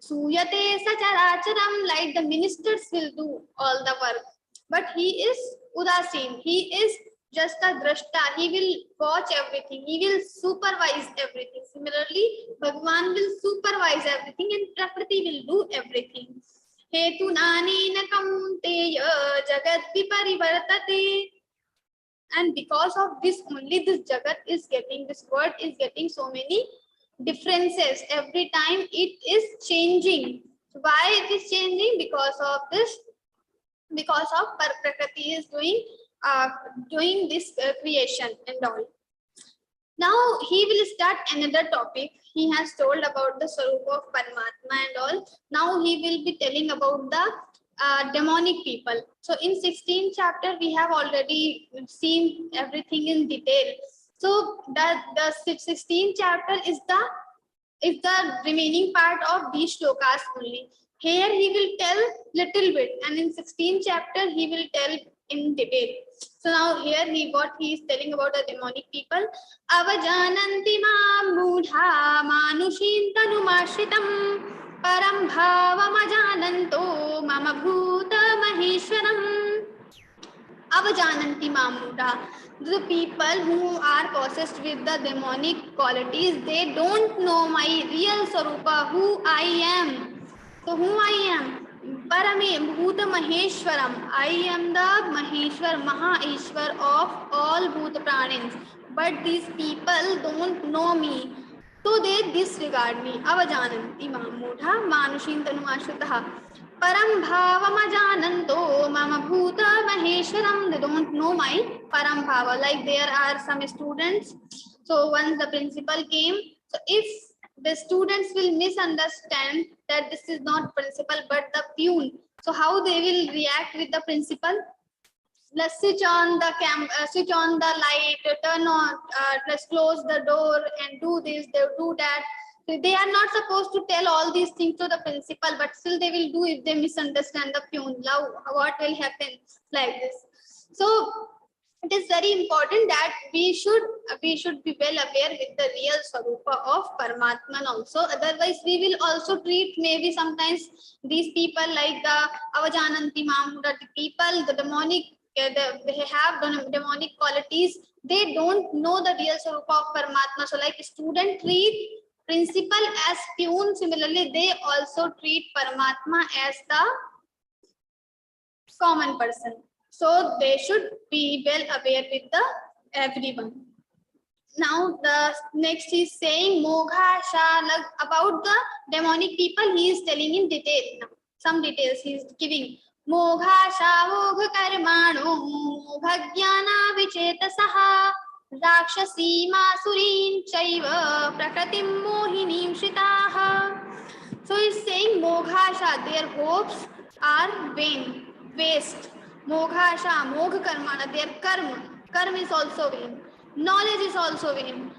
Suyate sacharacharam, like the ministers will do all the work. But he is udasin. He is just a drashta. He will watch everything. He will supervise everything. Similarly, Bhagwan will supervise everything and Prakriti will do everything. Hetu nanena kaunteya jagat viparivartate. And because of this only, this jagat is getting, this word is getting so many differences. Every time it is changing. Why it is changing? Because of this, because of Prakriti is doing this creation and all. Now he will start another topic. He has told about the Swarupa of Paramatma and all. Now he will be telling about the demonic people. So in 16th chapter we have already seen everything in detail. So the 16th chapter is the remaining part of these shlokas only. Here he will tell little bit, and in 16th chapter he will tell in detail. So now here what he is telling about the demonic people. Avajananti mam mudha manushin tanumashritam param bhavam ajananto mama bhuta maheshwaram. Avajananti mam mudha. The people who are possessed with the demonic qualities, they don't know my real Swarupa, who I am. So who I am? Parame Bhuta Maheshwaram. I am the Maheshwar, Maha-Ishwar of all Bhuta Pranins. But these people don't know me. So they disregard me. Avajananti Mahamudha Manushin Tanumashitaha. Param Bhavam Ajananto Mama Bhuta Maheshwaram. They don't know my Param Bhava. Like there are some students. So once the principal came, so if the students will misunderstand that this is not principal but the peon, so how they will react with the principal? Let's switch on the switch on the light, turn on, let's close the door and do this, they do that. So they are not supposed to tell all these things to the principal, but still they will do if they misunderstand the peon. Now what will happen? Like this. So it is very important that we should be well aware with the real Swarupa of Paramatman also. Otherwise, we will also treat maybe sometimes these people like the Avajananti Mamuda, the people, the demonic, they have demonic qualities. They don't know the real Swarupa of Paramatma. So like student treat principal as peon, similarly, they also treat Paramatma as the common person. So they should be well aware with the everyone. Now the next is saying Mogha Shalag, about the demonic people. He is telling in detail now. Some details he is giving. Mogha Shavogha Karmano Bhagyana Vichetasaha Rakshasi Masurin Chaiva Prakratim Mohinim Shitaha. So he is saying Moghasha, their hopes are vain, waste. Moghasha, Mogha Karmana, their karma is also vain. Knowledge is also vain.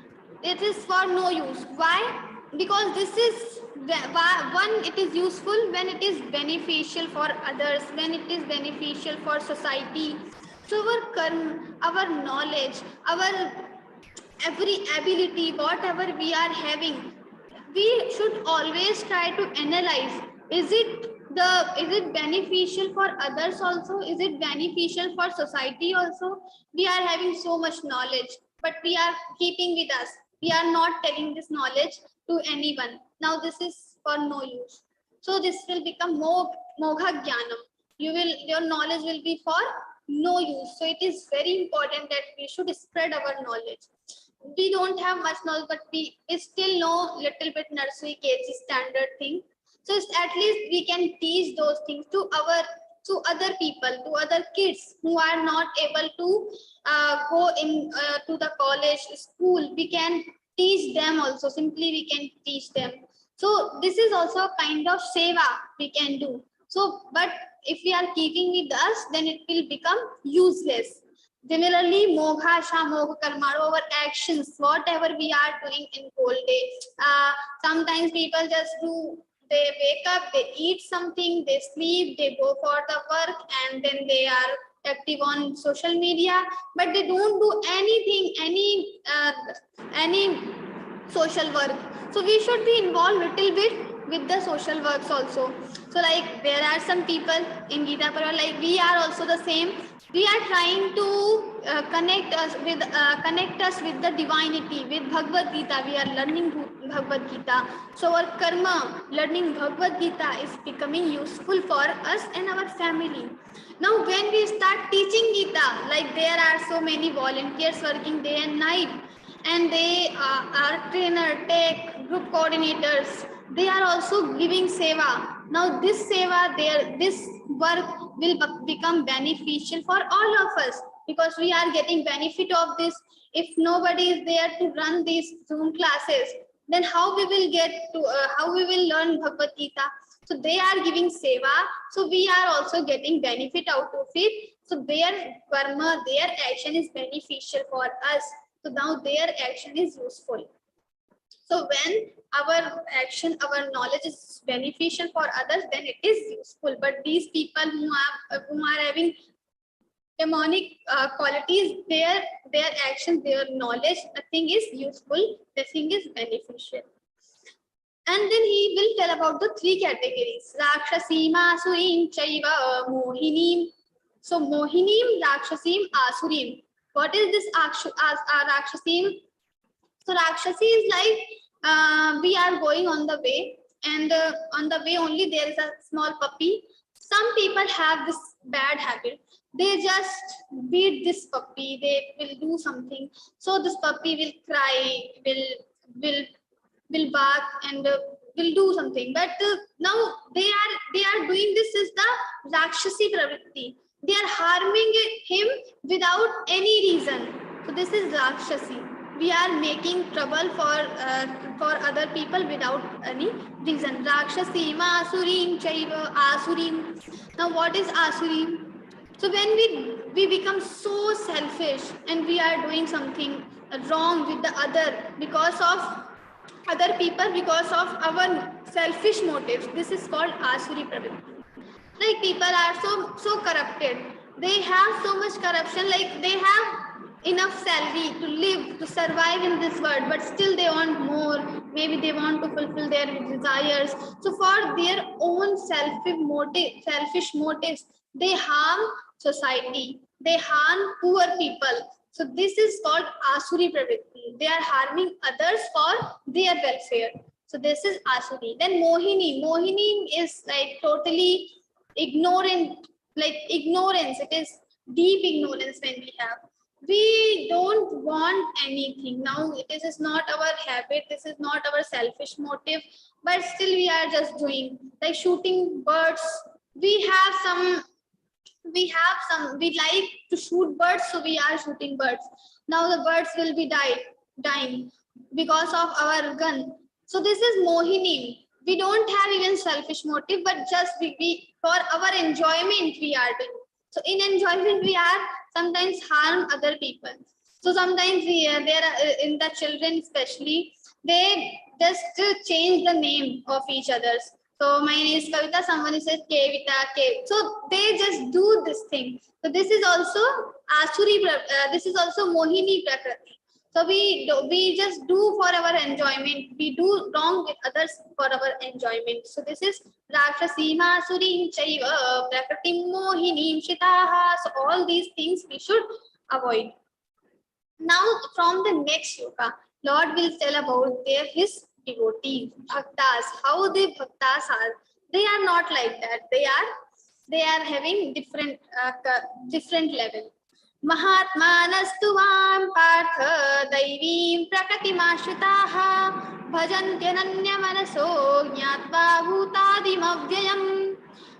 It is for no use. Why? Because this is one, it is useful when it is beneficial for others, when it is beneficial for society. So our karma, our knowledge, our every ability, whatever we are having, we should always try to analyze, is it beneficial for others also? Is it beneficial for society also? We are having so much knowledge, but we are keeping with us. We are not telling this knowledge to anyone. Now this is for no use. So this will become Mogha Jnanam. your knowledge will be for no use. So it is very important that we should spread our knowledge. We don't have much knowledge, but we still know little bit nursery KG standard thing. So at least we can teach those things to other people, to other kids who are not able to go in to the college, school. We can teach them also. Simply we can teach them. So this is also a kind of seva we can do. So, but if we are keeping with us, then it will become useless. Similarly, mogha, mogha karma, our actions, whatever we are doing in whole day. Sometimes people just do, they wake up, they eat something, they sleep, they go for the work, and then they are active on social media, but they don't do anything, any social work. So we should be involved little bit with the social works also. So like there are some people in Gita Parva, like we are also the same. We are trying to connect us with the divinity, with Bhagavad Gita. We are learning Bhagavad Gita. So our karma, learning Bhagavad Gita, is becoming useful for us and our family. Now when we start teaching Gita, like there are so many volunteers working day and night, and they are trainer, tech, group coordinators. They are also giving seva. Now this seva, this work will become beneficial for all of us, because we are getting benefit of this. If nobody is there to run these Zoom classes, then how we will get to how we will learn Bhagavad Gita? So they are giving seva, so we are also getting benefit out of it. So their karma, their action is beneficial for us. So now their action is useful. So when our action, our knowledge is beneficial for others, then it is useful. But these people who are having demonic qualities, their action, their knowledge, nothing is useful, nothing is beneficial. And then he will tell about the three categories: Rakshasim, Asurim, Chaiva, Mohinim. So Mohinim, Rakshasim, Asurim. What is this Rakshasim? So Rakshasi is like we are going on the way, and on the way only there is a small puppy. Some people have this bad habit. They just beat this puppy. They will do something. So this puppy will cry, will bark, and will do something. But now they are doing this is the Rakshasi pravritti. They are harming him without any reason. So this is Rakshasi. We are making trouble for other people without any reason. Rakshasi, Asurim, Chaiva, Asurim. Now what is Asurim? So when we become so selfish and we are doing something wrong with the other because of other people, because of our selfish motives, this is called Asuri Pravritti. Like people are so corrupted. They have so much corruption, like they have enough salary to live, to survive in this world, but still they want more. Maybe they want to fulfill their desires. So for their own selfish motives, they harm society. They harm poor people. So this is called Asuri Pravritti. They are harming others for their welfare. So this is Asuri. Then Mohini. Mohini is like totally ignorant, like ignorance. It is deep ignorance when we have. We don't want anything. Now this is not our habit. This is not our selfish motive, but still we are just doing, like shooting birds. We like to shoot birds, so we are shooting birds. Now the birds will be dying because of our gun. So this is Mohini. We don't have even selfish motive, but just we for our enjoyment we are doing. So in enjoyment we are sometimes harm other people. So sometimes there are in the children especially, they just change the name of each others. So my name is Kavita, someone says Kavita. So they just do this thing. So this is also Asuri, this is also Mohini Prakriti. So we just do for our enjoyment. We do wrong with others for our enjoyment. So this is Rakshasima Asuri Chaiva Prakriti Mohini Shitaha. So all these things we should avoid. Now from the next yoga, Lord will tell about his devotees, bhaktas, how the bhaktas are. They are not like that. They are they are having different level. Mahatmanastu vam partha daivim prakatimashritaha bhajantyananya manaso jnatva bhutadim avyayam.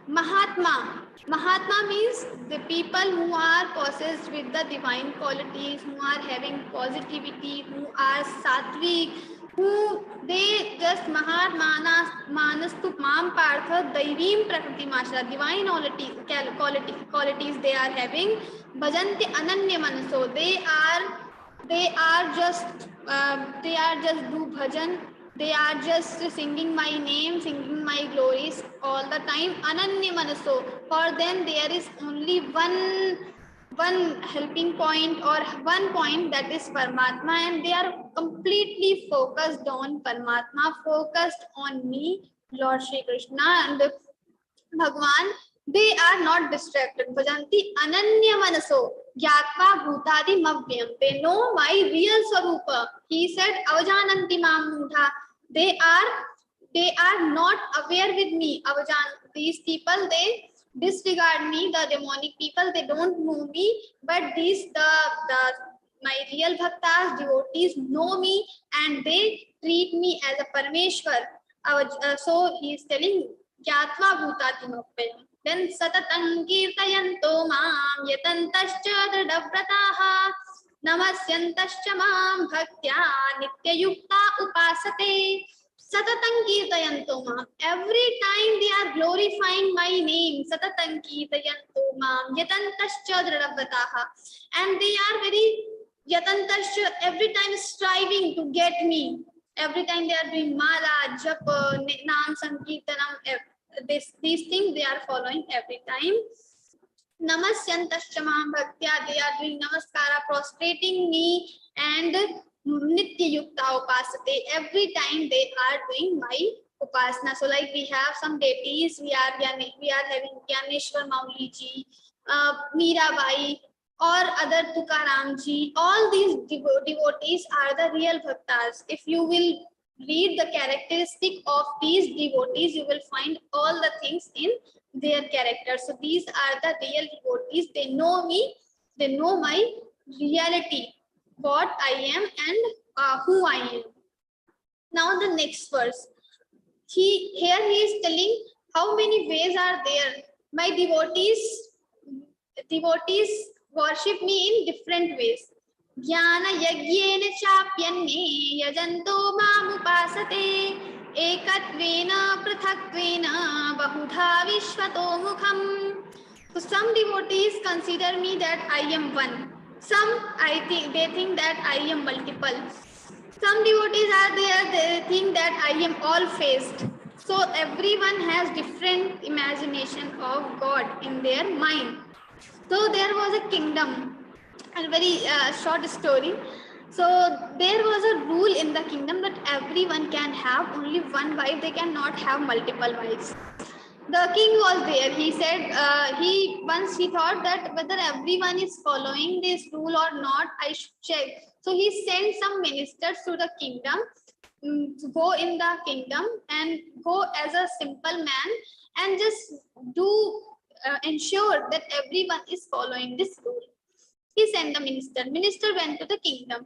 Mahatma means the people who are possessed with the divine qualities, who are having positivity, who are sattvic, who they just Mahatmanastu mam partha daivim prakriti mashra, divine qualities they are having. Bhajanti ananya manaso, they are just do bhajan. They are just singing my name, singing my glories all the time. Ananya manaso, for them there is only one helping point or one point, that is Paramatma, and they are completely focused on Paramatma, focused on me, Lord Shri Krishna and Bhagwan. They are not distracted. Bhajanti ananya manaso gyatva bhutadi mavyam. They know my real swarupa. He said avajananti mam mudha. They are not aware with me. These people, they disregard me. The demonic people, they don't know me, but my real bhaktas, devotees know me, and they treat me as a Parameshwar. So he is telling gyatva bhutadi mavyam. Then satatan kirtayanto mam yatantascha dridhavrataha namasyantascha mam bhaktya nityayukta upasate. Satatan kirtayanto mam. Every time they are glorifying my name. Satatan kirtayanto mam yatantascha dridhavrataha. And they are very yatantascha, every time striving to get me. Every time they are doing mala, japa, nam sankirtanam, these things they are following every time. Namasyantascha mam bhaktya, they are doing namaskara, prostrating me, and nitya yukta upasate, every time they are doing my upasana. So like we have some deities, we are having Gyaneshwar Mauli ji, Mirabai, or other Tukaram ji. All these devotees are the real bhaktas. If you will read the characteristic of these devotees, you will find all the things in their character. So these are the real devotees. They know me, they know my reality, what I am and who I am. Now the next verse. Here he is telling how many ways are there. My devotees worship me in different ways. Jnana yagyena chapyanne yajanto mam upasate ekatvena prathakvena bahudha vishvato mukham. So some devotees consider me that I am one. Some they think that I am multiple. Some devotees are there, they think that I am all faced. So everyone has different imagination of God in their mind. So there was a kingdom, and very short story. So there was a rule in the kingdom that everyone can have only one wife, they cannot have multiple wives. The king was there. He said he thought that whether everyone is following this rule or not, I should check. So he sent some ministers to the kingdom to go in the kingdom and go as a simple man and just do ensure that everyone is following this rule. He sent the minister. Minister went to the kingdom.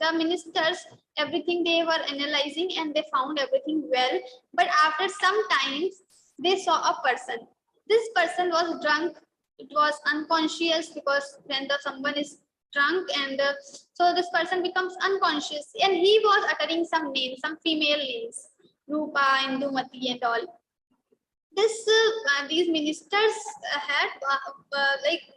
The ministers, everything they were analyzing and they found everything well. But after some time, they saw a person. This person was drunk. It was unconscious, because when someone is drunk, and so this person becomes unconscious, and he was uttering some names, some female names, Rupa, Indumati, and all. These ministers had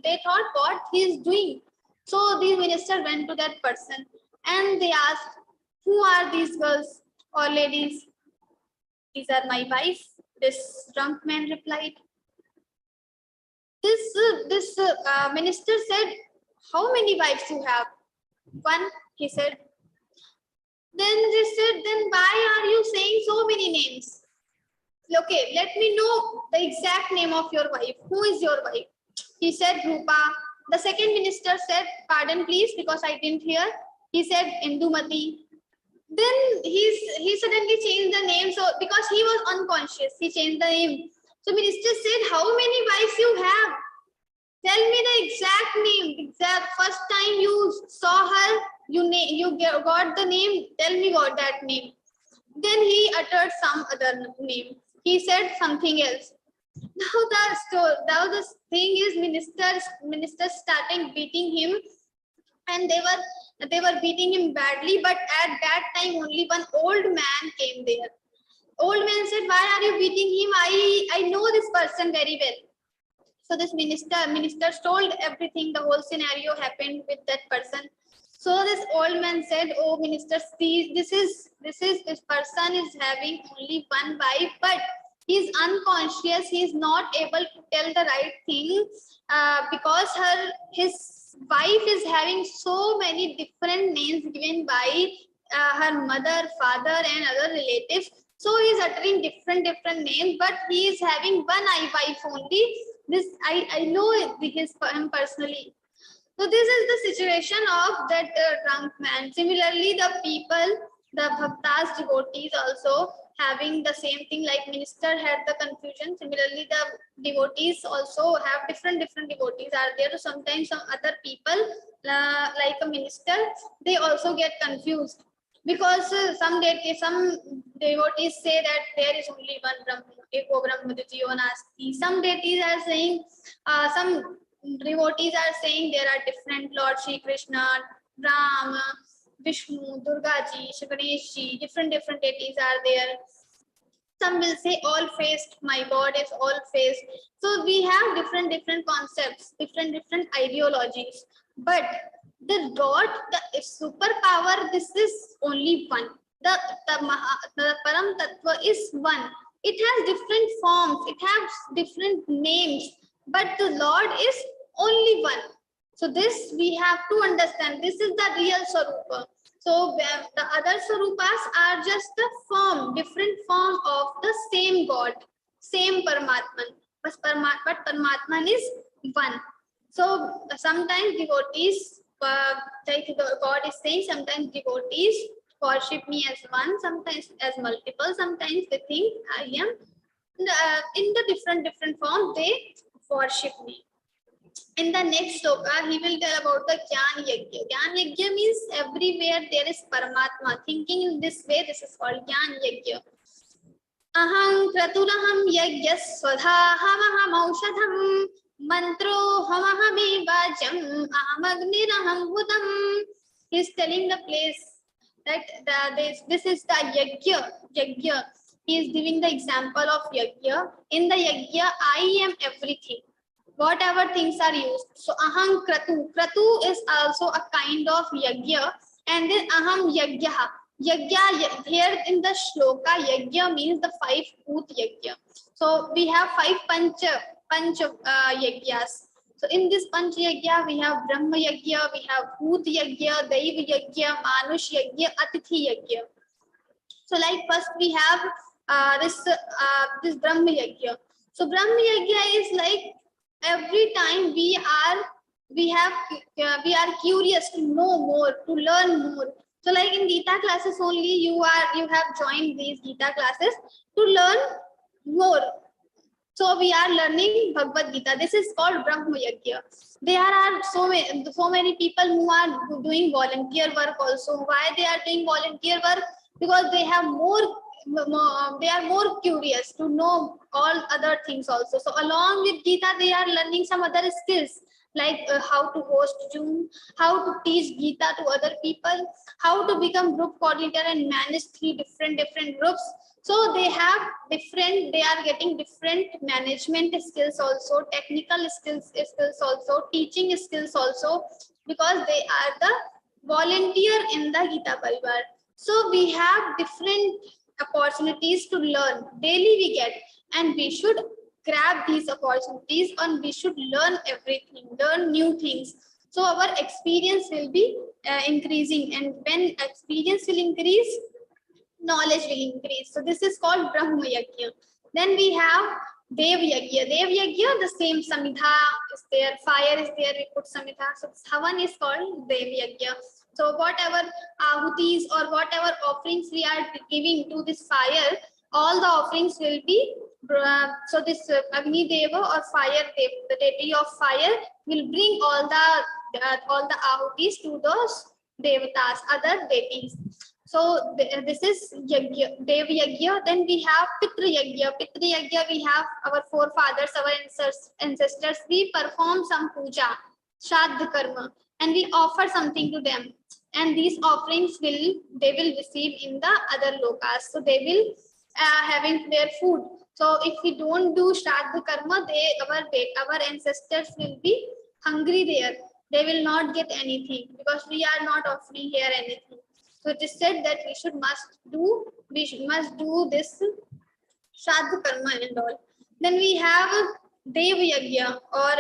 they thought what he is doing. So these ministers went to that person and they asked, "Who are these girls or ladies?" "These are my wife," this drunk man replied. This minister said, "How many wives you have?" "One," he said. Then they said, "Then why are you saying so many names? Okay, let me know the exact name of your wife. Who is your wife?" He said, "Rupa." The second minister said, "Pardon please, because I didn't hear." He said, "Indumati." Then he suddenly changed the name. So because he was unconscious, he changed the name. So minister said, how many wives you have? Tell me the exact name. Exact first time you saw her, you got the name. Tell me what that name. Then he uttered some other name. He said something else. Now the thing is, ministers starting beating him, and they were beating him badly. But at that time, only one old man came there. Old man said, "Why are you beating him? I know this person very well." So this minister told everything. The whole scenario happened with that person. So this old man said, "Oh, minister, see, this person is having only one wife, but he's unconscious. He's not able to tell the right thing because his wife is having so many different names given by her mother, father, and other relatives. So he's uttering different names, but he is having one wife only. This I know him personally." So this is the situation of that drunk man. Similarly, the people, the bhaktas, devotees also having the same thing, like minister had the confusion. Similarly, the devotees also have different devotees are there. So sometimes some other people, like a minister, they also get confused because some devotees say that there is only one Brahma, Eko Brahma Dvitiyo Nasti. Some deities are saying, some devotees are saying there are different Lord Shri Krishna, Rama, Vishnu, Durga ji, Shri Ganesh ji, different deities are there. Some will say all faced, my God is all faced. So we have different concepts, different ideologies. But the God, the superpower, this is only one. The Param Tattva is one. It has different forms, it has different names, but the Lord is only one. So this we have to understand. This is the real Swarupa. So the other Swarupas are just the form, different form of the same God, same Paramatman. But Paramatman is one. So sometimes devotees, like God is saying, sometimes devotees worship me as one, sometimes as multiple, sometimes they think I am in the different form, they worship me. In the next sloka, he will tell about the Jnana Yajna. Jnana Yajna means everywhere there is Paramatma. Thinking in this way, this is called Jnana Yajna. Aham kraturaham yajna swadhaham aushadham mantro hamahami vajam ahamagniraham hudam. He is telling the place that this is the yajna. He is giving the example of yajna. In the yajna, I am everything. Whatever things are used. So aham kratu. Kratu is also a kind of yajna. And then aham yajna. Yajna here in the shloka, yajna means the 5 bhoot yajna. So we have 5 panch yajnas. So in this panch yajna, we have Brahma yajna, we have bhoot yajna, Daiva yajna, Manush yajna, Atithi yajna. So like first we have this Brahma yajna. So Brahma yajna is like every time we are curious to know more, to learn more. So like in Gita classes only, you have joined these Gita classes to learn more. So we are learning Bhagavad-Gītā. This is called Brahma Yajna. There are so many people who are doing volunteer work also. Why they are doing volunteer work? Because they are more curious to know all other things also. So along with Gita, they are learning some other skills like how to host Zoom, how to teach Gita to other people, how to become group coordinator and manage 3 different groups. So they are getting different management skills also, technical skills also, teaching skills also, because they are the volunteer in the Gita Parivar. So we have different opportunities to learn. Daily we get, and we should grab these opportunities and we should learn everything, learn new things. So our experience will be increasing, and when experience will increase, knowledge will increase. So this is called Brahma Yajna. Then we have Dev Yajna. Dev Yajna, the same Samhita is there, fire is there, we put Samhita. So Havan is called Dev Yajna. So whatever ahutis or whatever offerings we are giving to this fire, all the offerings will be so this Agni Deva or fire Deva, the deity of fire, will bring all the ahutis to those devatas, other deities. So this is Yajna, Dev Yajna. Then we have Pitra Yajna. Pitra Yajna, we have our forefathers, our ancestors. We perform some puja, Shraddha Karma, and we offer something to them. And these offerings they will receive in the other lokas. So they will having their food. So if we don't do Shraddha Karma, our ancestors will be hungry there. They will not get anything because we are not offering here anything. So it is said that we must do this Shraddha Karma and all. Then we have Dev Yajna, or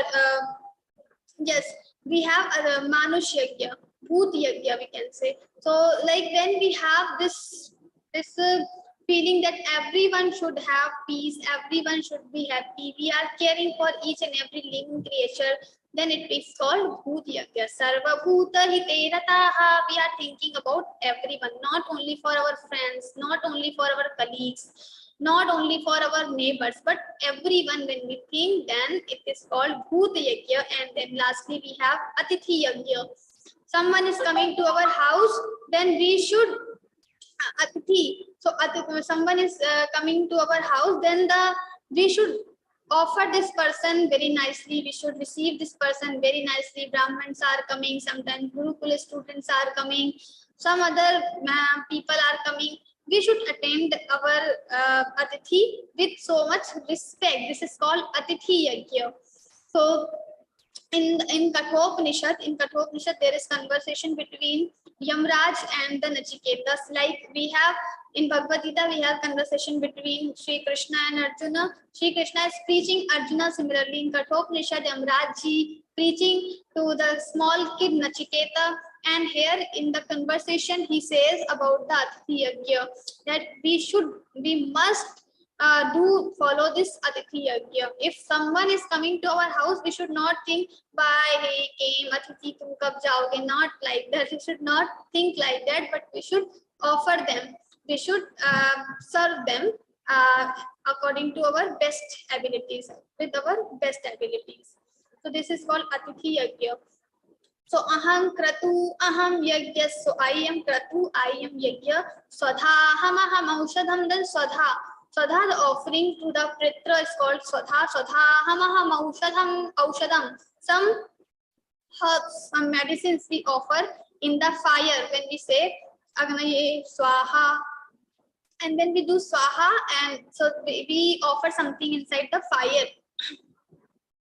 yes, we have Manush Yajna, Bhoot Yajna, we can say. So like when we have this feeling that everyone should have peace, everyone should be happy, we are caring for each and every living creature, then it is called Bhoot Yajna. Sarva Bhuta Hite Rataha. We are thinking about everyone, not only for our friends, not only for our colleagues, not only for our neighbors, but everyone. When we think, then it is called Bhoot Yajna. And then lastly, we have Atithi Yajna. Someone is coming to our house, then we should Atithi. So someone is coming to our house, then we should offer this person very nicely. We should receive this person very nicely. Brahmins are coming, sometimes Gurukula students are coming, some other people are coming. We should attend our Atithi with so much respect. This is called Atithi Yajna. So in Kathopanishad, there is conversation between Yamraj and the Nachiketas. Like we have in Bhagavad Gita, we have conversation between Sri Krishna and Arjuna. Sri Krishna is preaching Arjuna. Similarly, in Kathopanishad, Yamraj ji preaching to the small kid Nachiketa. And here in the conversation, he says about the Atithi Yajna, that we must follow this Atithi Yajna. If someone is coming to our house, we should not think, bye, hey, came, Atithi, tum kab jaoge, not like that. We should not think like that, but we should offer them. We should serve them according to our best abilities, with our best abilities. So this is called Atithi Yajna. So aham kratu, aham yajna. So I am kratu, I am yajna. Swadha, aham aushadham. Then swadha. Swadha, the offering to the Pritra is called Swadha. Swadha, aham aushadham. Some herbs, some medicines we offer in the fire when we say Agnaye Swaha. And then we do Swaha, and so we offer something inside the fire.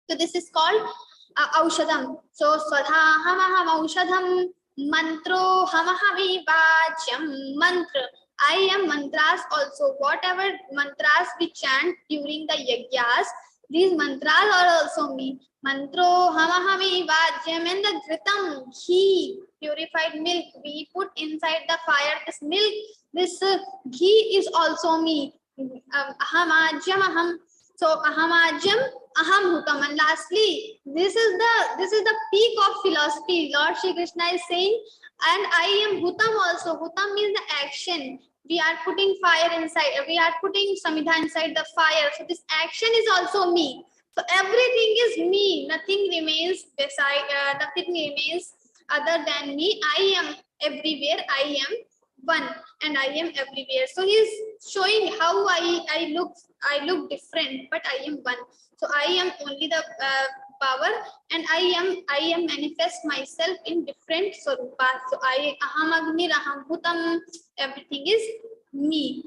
So this is called Aushadam. So Swadha hamaham aushadham, mantro hamahavi vajyam. Mantra. I am mantras also. Whatever mantras we chant during the yajnas, these mantras are also me. Mantro hamahami vajyam. And the gritam, ghee, purified milk, we put inside the fire. This milk, this ghee is also me. Ahamajyam aham. So ahamajyam aham hutam. And lastly, this is the peak of philosophy. Lord Shri Krishna is saying, and I am hutam also. Hutam means the action. We are putting fire inside. We are putting samidha inside the fire. So this action is also me. So everything is me. Nothing remains beside. Nothing remains other than me. I am everywhere. I am one, and I am everywhere. So he's showing how I look different, but I am one. So I am only the power, and I am manifest myself in different swarupas. So aham agni aham bhutam, everything is me.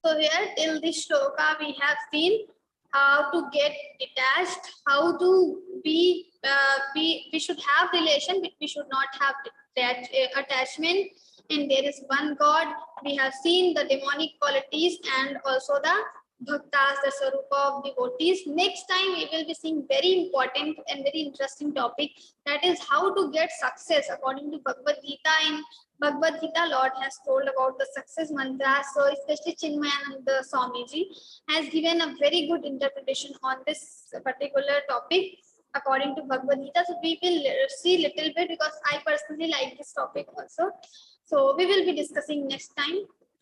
So here till this shloka we have seen how to get detached, how to be we should have relation, but we should not have attachment. And there is one God. We have seen the demonic qualities and also the bhaktas, the swarupa of devotees. Next time we will be seeing very important and very interesting topic, that is how to get success according to Bhagavad Gita. In Bhagavad Gita, Lord has told about the success mantra. So especially Chinmayananda Swamiji has given a very good interpretation on this particular topic according to Bhagavad Gita. So we will see little bit, because I personally like this topic also. So we will be discussing next time.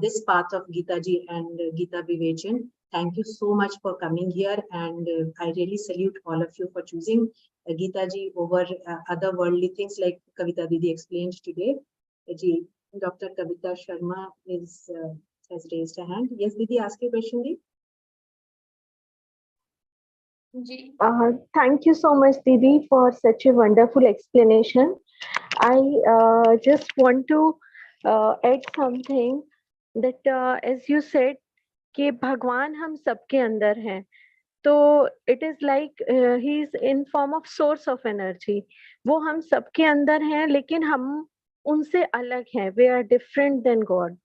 this path of Gita ji and Gita Vivechan. Thank you so much for coming here, and I really salute all of you for choosing Gita ji over other worldly things like Kavita Didi explained today. Dr. Kavita Sharma has raised a hand. Yes, Didi, ask your question, Didi. Thank you so much, Didi, for such a wonderful explanation. I just want to add something that as you said, कि भगवान हम सबके अंदर हैं, तो it is like he is in form of source of energy. वो हम सबके अंदर हैं, लेकिन हम उनसे अलग हैं. We are different than God.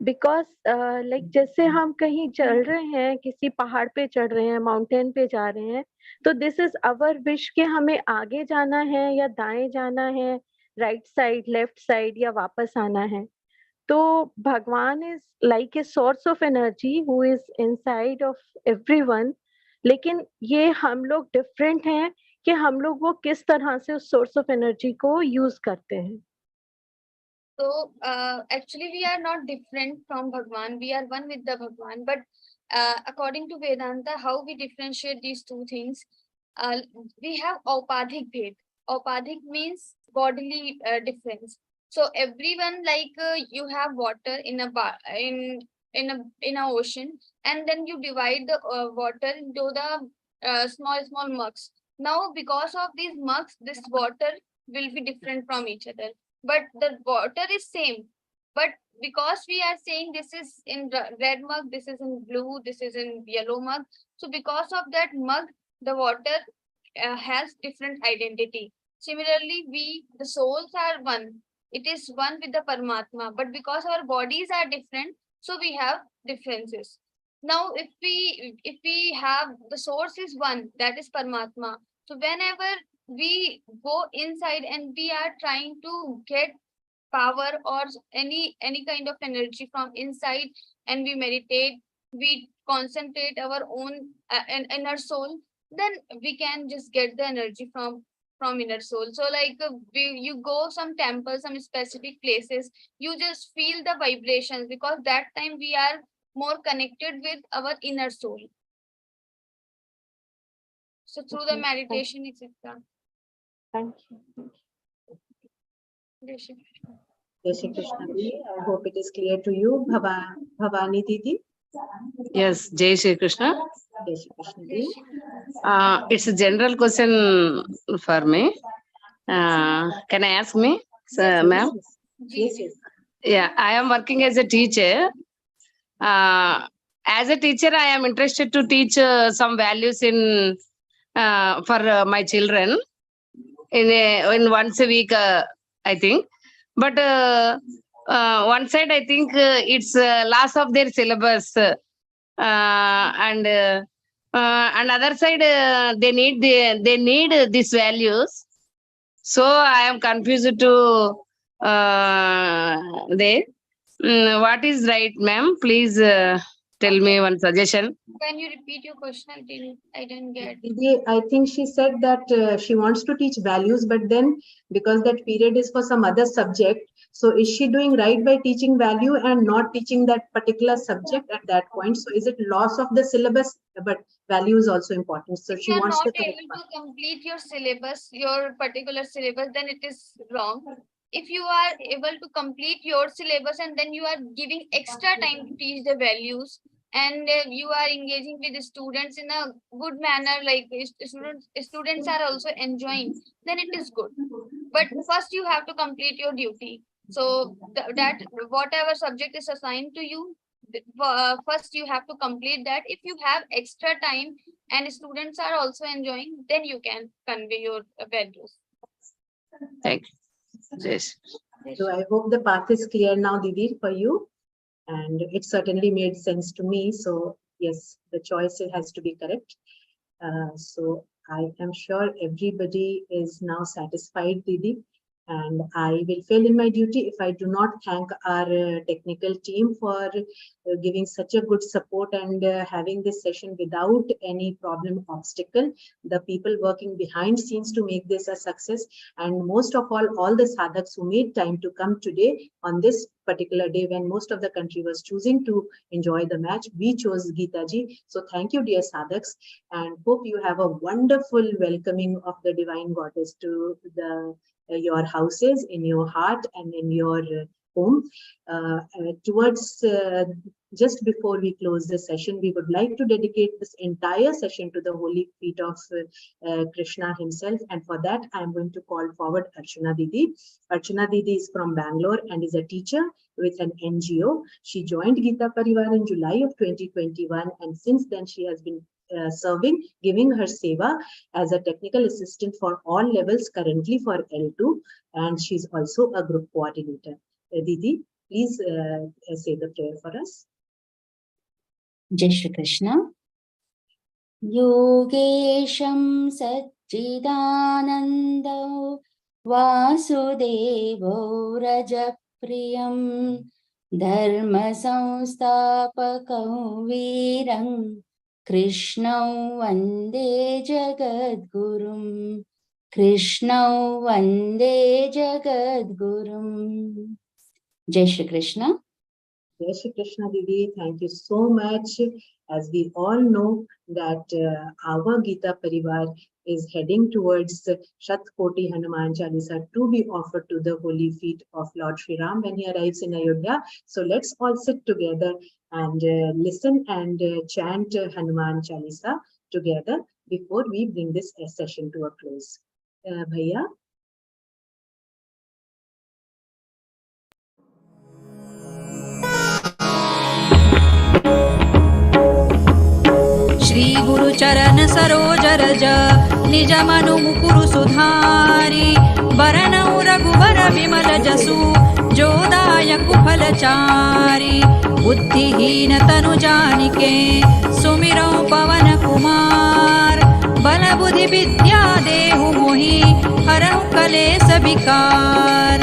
Because like जैसे हम कहीं चल रहे हैं, किसी पहाड़ पे चढ़ रहे हैं, माउंटेन पे जा रहे हैं, तो this is our wish कि हमें आगे जाना है या दाएं जाना है, right side, left side या वापस आना है. तो भगवान is like a source of energy who is inside of everyone. लेकिन ये हम लोग different हैं कि हम लोग वो किस तरह से उस source of energy को use करते हैं. So actually we are not different from Bhagwan. We are one with the Bhagwan. But according to Vedanta, how we differentiate these two things, we have Aupadhik Bhed. Aupadhik means bodily difference. So everyone, like you have water in a in a ocean, and then you divide the water into the small mugs. Now because of these mugs, this water will be different from each other. But the water is same. But because we are saying this is in red mug, this is in blue, this is in yellow mug. So because of that mug, the water has different identity. Similarly, the souls are one. It is one with the Paramatma. But because our bodies are different, so we have differences. Now, if we have the source is one, that is Paramatma. So whenever we go inside and we are trying to get power or any kind of energy from inside, and we meditate, we concentrate our own inner soul, then we can just get the energy from inner soul. So like you go some temples, some specific places, you just feel the vibrations, because that time we are more connected with our inner soul. So through the meditation, etc. Thank you. Jai Shri Krishna Ji. I hope it is clear to you. Bhavani Didi. Yes, Jai Shri Krishna. Jai Shri Krishna Ji. It's a general question for me. Can I ask me, ma'am? Yes, yes. Yeah, I am working as a teacher. As a teacher, I am interested to teach some values in for my children in once a week, I think. But one side, I think it's loss of their syllabus, and other side, they need these values. So I am confused to what is right, ma'am? Please tell me one suggestion. Can you repeat your question? I didn't get. Didi, I think she said that she wants to teach values, but then because that period is for some other subject, so is she doing right by teaching value and not teaching that particular subject at that point? So is it loss of the syllabus? But value is also important. So If she you are wants not the correct able one. to complete your syllabus, your particular syllabus, then it is wrong. If you are able to complete your syllabus and then you are giving extra time to teach the values, and you are engaging with the students in a good manner, like students are also enjoying, then it is good. But first you have to complete your duty. So that whatever subject is assigned to you, first you have to complete that. If you have extra time and students are also enjoying, then you can convey your values. Thank you. Yes. So I hope the path is clear now, Didi, for you. And it certainly made sense to me. So yes, the choice has to be correct. So I am sure everybody is now satisfied, Didi. And I will fail in my duty if I do not thank our technical team for giving such a good support and having this session without any problem obstacle. The people working behind scenes to make this a success, and most of all the sadhaks who made time to come today on this particular day when most of the country was choosing to enjoy the match. We chose Geeta ji. So thank you, dear sadhaks, and hope you have a wonderful welcoming of the Divine Goddess to your houses, in your heart and in your home. Just before we close the session, we would like to dedicate this entire session to the holy feet of Krishna himself. And for that, I am going to call forward Archana Didi. Archana Didi is from Bangalore and is a teacher with an NGO. She joined Geeta Parivar in July of 2021. And since then, she has been serving, giving her seva as a technical assistant for all levels, currently for L2. And she's also a group coordinator. Didi, please say the prayer for us. Jai Shri Krishna. Yogesham Satchidanandau Vasudevo Rajapriyam Dharma Samstapakam Virang Krishnau Vande Jagadgurum. Krishnau Vande Jagadgurum. Jai Shri Krishna. Jai Shri Krishna Didi, thank you so much. As we all know that our Geeta Parivar is heading towards Shatkoti Hanuman Chalisa to be offered to the holy feet of Lord Shri Ram when he arrives in Ayodhya. So let's all sit together and listen and chant Hanuman Chalisa together before we bring this session to a close. Bhaiya. Shri गुरु चरण सरोज रज निज मनु मुकुरु सुधारी बरनउ रघुबर विमल जसु जोदायकु फलचारी बुद्धिहीन तनु जानिके सुमिरौ पवन कुमार बल बुद्धि विद्या देहु मोहि हरहु कलेस विकार।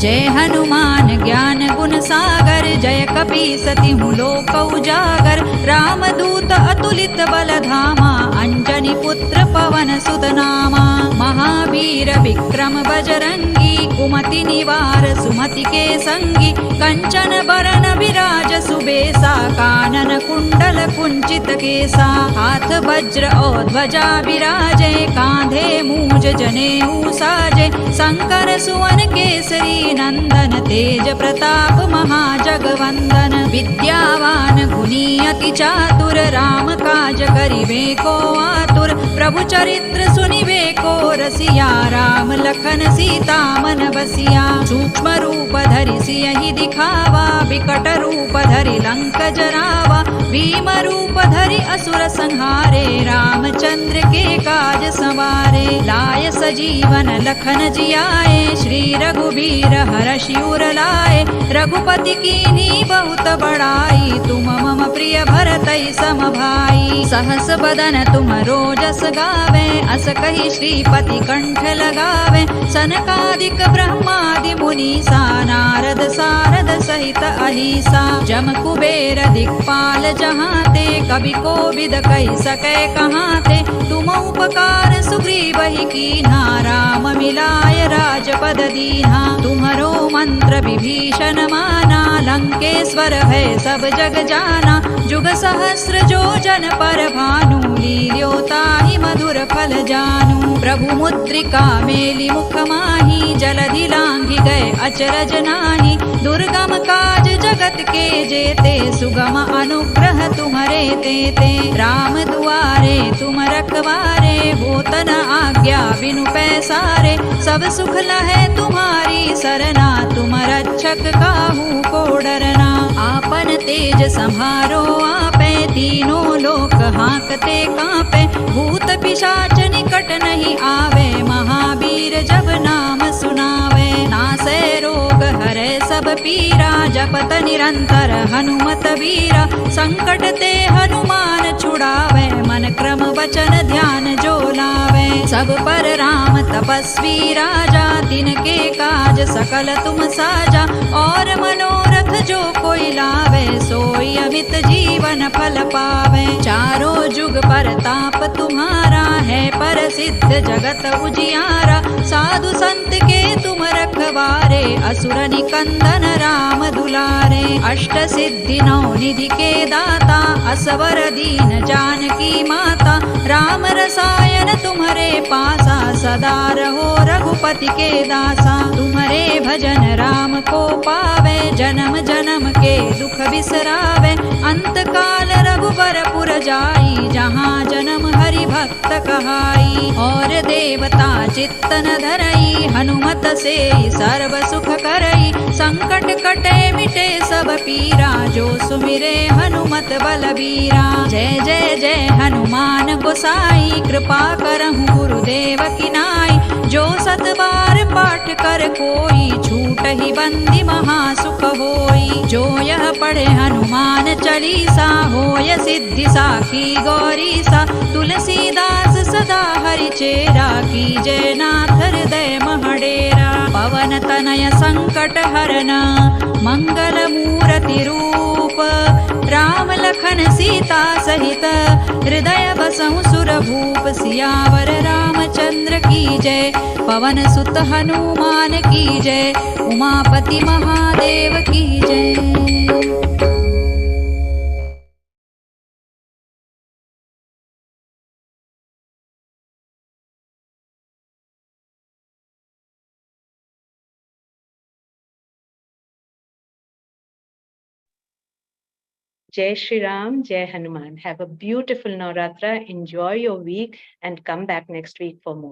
जय हनुमान ज्ञान गुण सागर जय कपीसति लोक उजागर रामदूत अतुलित बल धामा अंजनी पुत्र पवन सुत नामा महावीर विक्रम बजरंगी कुमति निवार सुमति के संगी कंचन बरन विराज सुबेसा कानन कुंडल कुंचित केसा हाथ वज्र और ध्वजा विराजे कांधे मूज जनेऊ साजे शंकर सुवन केसरी नंदन तेज प्रताप महाजगवंदन विद्यावान गुणी अति चातुर राम काज करिबे को आतुर प्रभु चरित्र सुनिबे को रसिया राम लखन सीता मन बसिया सूक्ष्म रूप धरि सियहि दिखावा विकट रूप धरि लंक जरावा भीम रूप धरि असुर संहारे रामचंद्र के काज संवारे लाय सजीवन लखन जियाए श्री रघुबीर हरषि उर लाए रघुपति कीन्ही बहुत बड़ाई तुम मम प्रिय भरतई सम भाई सहस बदन तुम रोजस गावे अस कहि श्रीपति कंठ लगावे सनकादिक ब्रह्मादि मुनीसा नारद सारद सहित अहिसा जम कुबेर दिक्पाल जहाते कवि कोविद कहि सकै कहाते तुम उपकार सुग्रीवहि कीन्हा राम मिलाय राजपद दीन्हा तुम्हरो मंत्र विभीषण माना लंकेश्वर है सब जग जाना जुग सहस्र जो जन पर भानु लील्यो ताहि मधुर फल जानू प्रभु मुद्रिका मेलि मुख माहि जलधि लांघि गए अचरज नाही दुर्गम काज जगत के जेते सुगम अनुग्रह तुम्हरे तेते राम दुआरे तुम रखवारे होतन आज्ञा बिनु पैसारे सब सुख लहै तुम्हारी सरना तुम रक्षक काहू को डरना आपन तेज सम्हारो आपे तीनों लोक हांकते कांपे भूत पिशाच निकट नहीं आवे महावीर जब नाम सुनावे नासै रोग हरै सब पीरा जपत निरंतर हनुमत वीरा संकट ते हनुमान छुड़ावे मन क्रम वचन ध्यान जो लावे सब पर राम तपस्वी राजा तिनके काज सकल तुम साजा और मनोरथ जो कोई लावे सोई अमित जीवन फल पावे चारों जुग पर ताप तुम्हारा है पर सिद्ध जगत उजियारा साधु संत के तुम रखवारे असुर निकंदन राम दुलारे अष्ट सिद्धि नौ निधि के दाता असवर दीन जानकी माता राम रसायन तुम्हारे पासा सदा रहो रघुपति के दासा तुम्हारे भजन राम को पावे जन्म जन्म के दुख बिसरावे अंत काल रघुबर पुर जाई जहाँ जन्म हरि भक्त कहाई और देवता चित्तन धरई हनुमत से सर्व सुख करई संकट कटे मिटे सब पीरा जो सुमिरे हनुमत बलबीरा जय जय जय हनुमान गोसाई कृपा करहु गुरुदेव की नाई जो सत बार पाठ कर कोई छूट ही बंदी महासुख होई जो यह पढ़े हनुमान चालीसा होय सिद्धि साखी गौरीसा तुलसीदास सदा हरि चेरा की जय नाथ हृदय महडेरा पवन तनय संकट हरन मंगल मूर्ति रूप राम लखन सीता सहित हृदय बसहु सुर भूप सियावर रामचंद्र की जय पवन सुत हनुमान की जय उमापति महादेव की जय। Jai Shri Ram, Jai Hanuman. Have a beautiful Navratra. Enjoy your week and come back next week for more.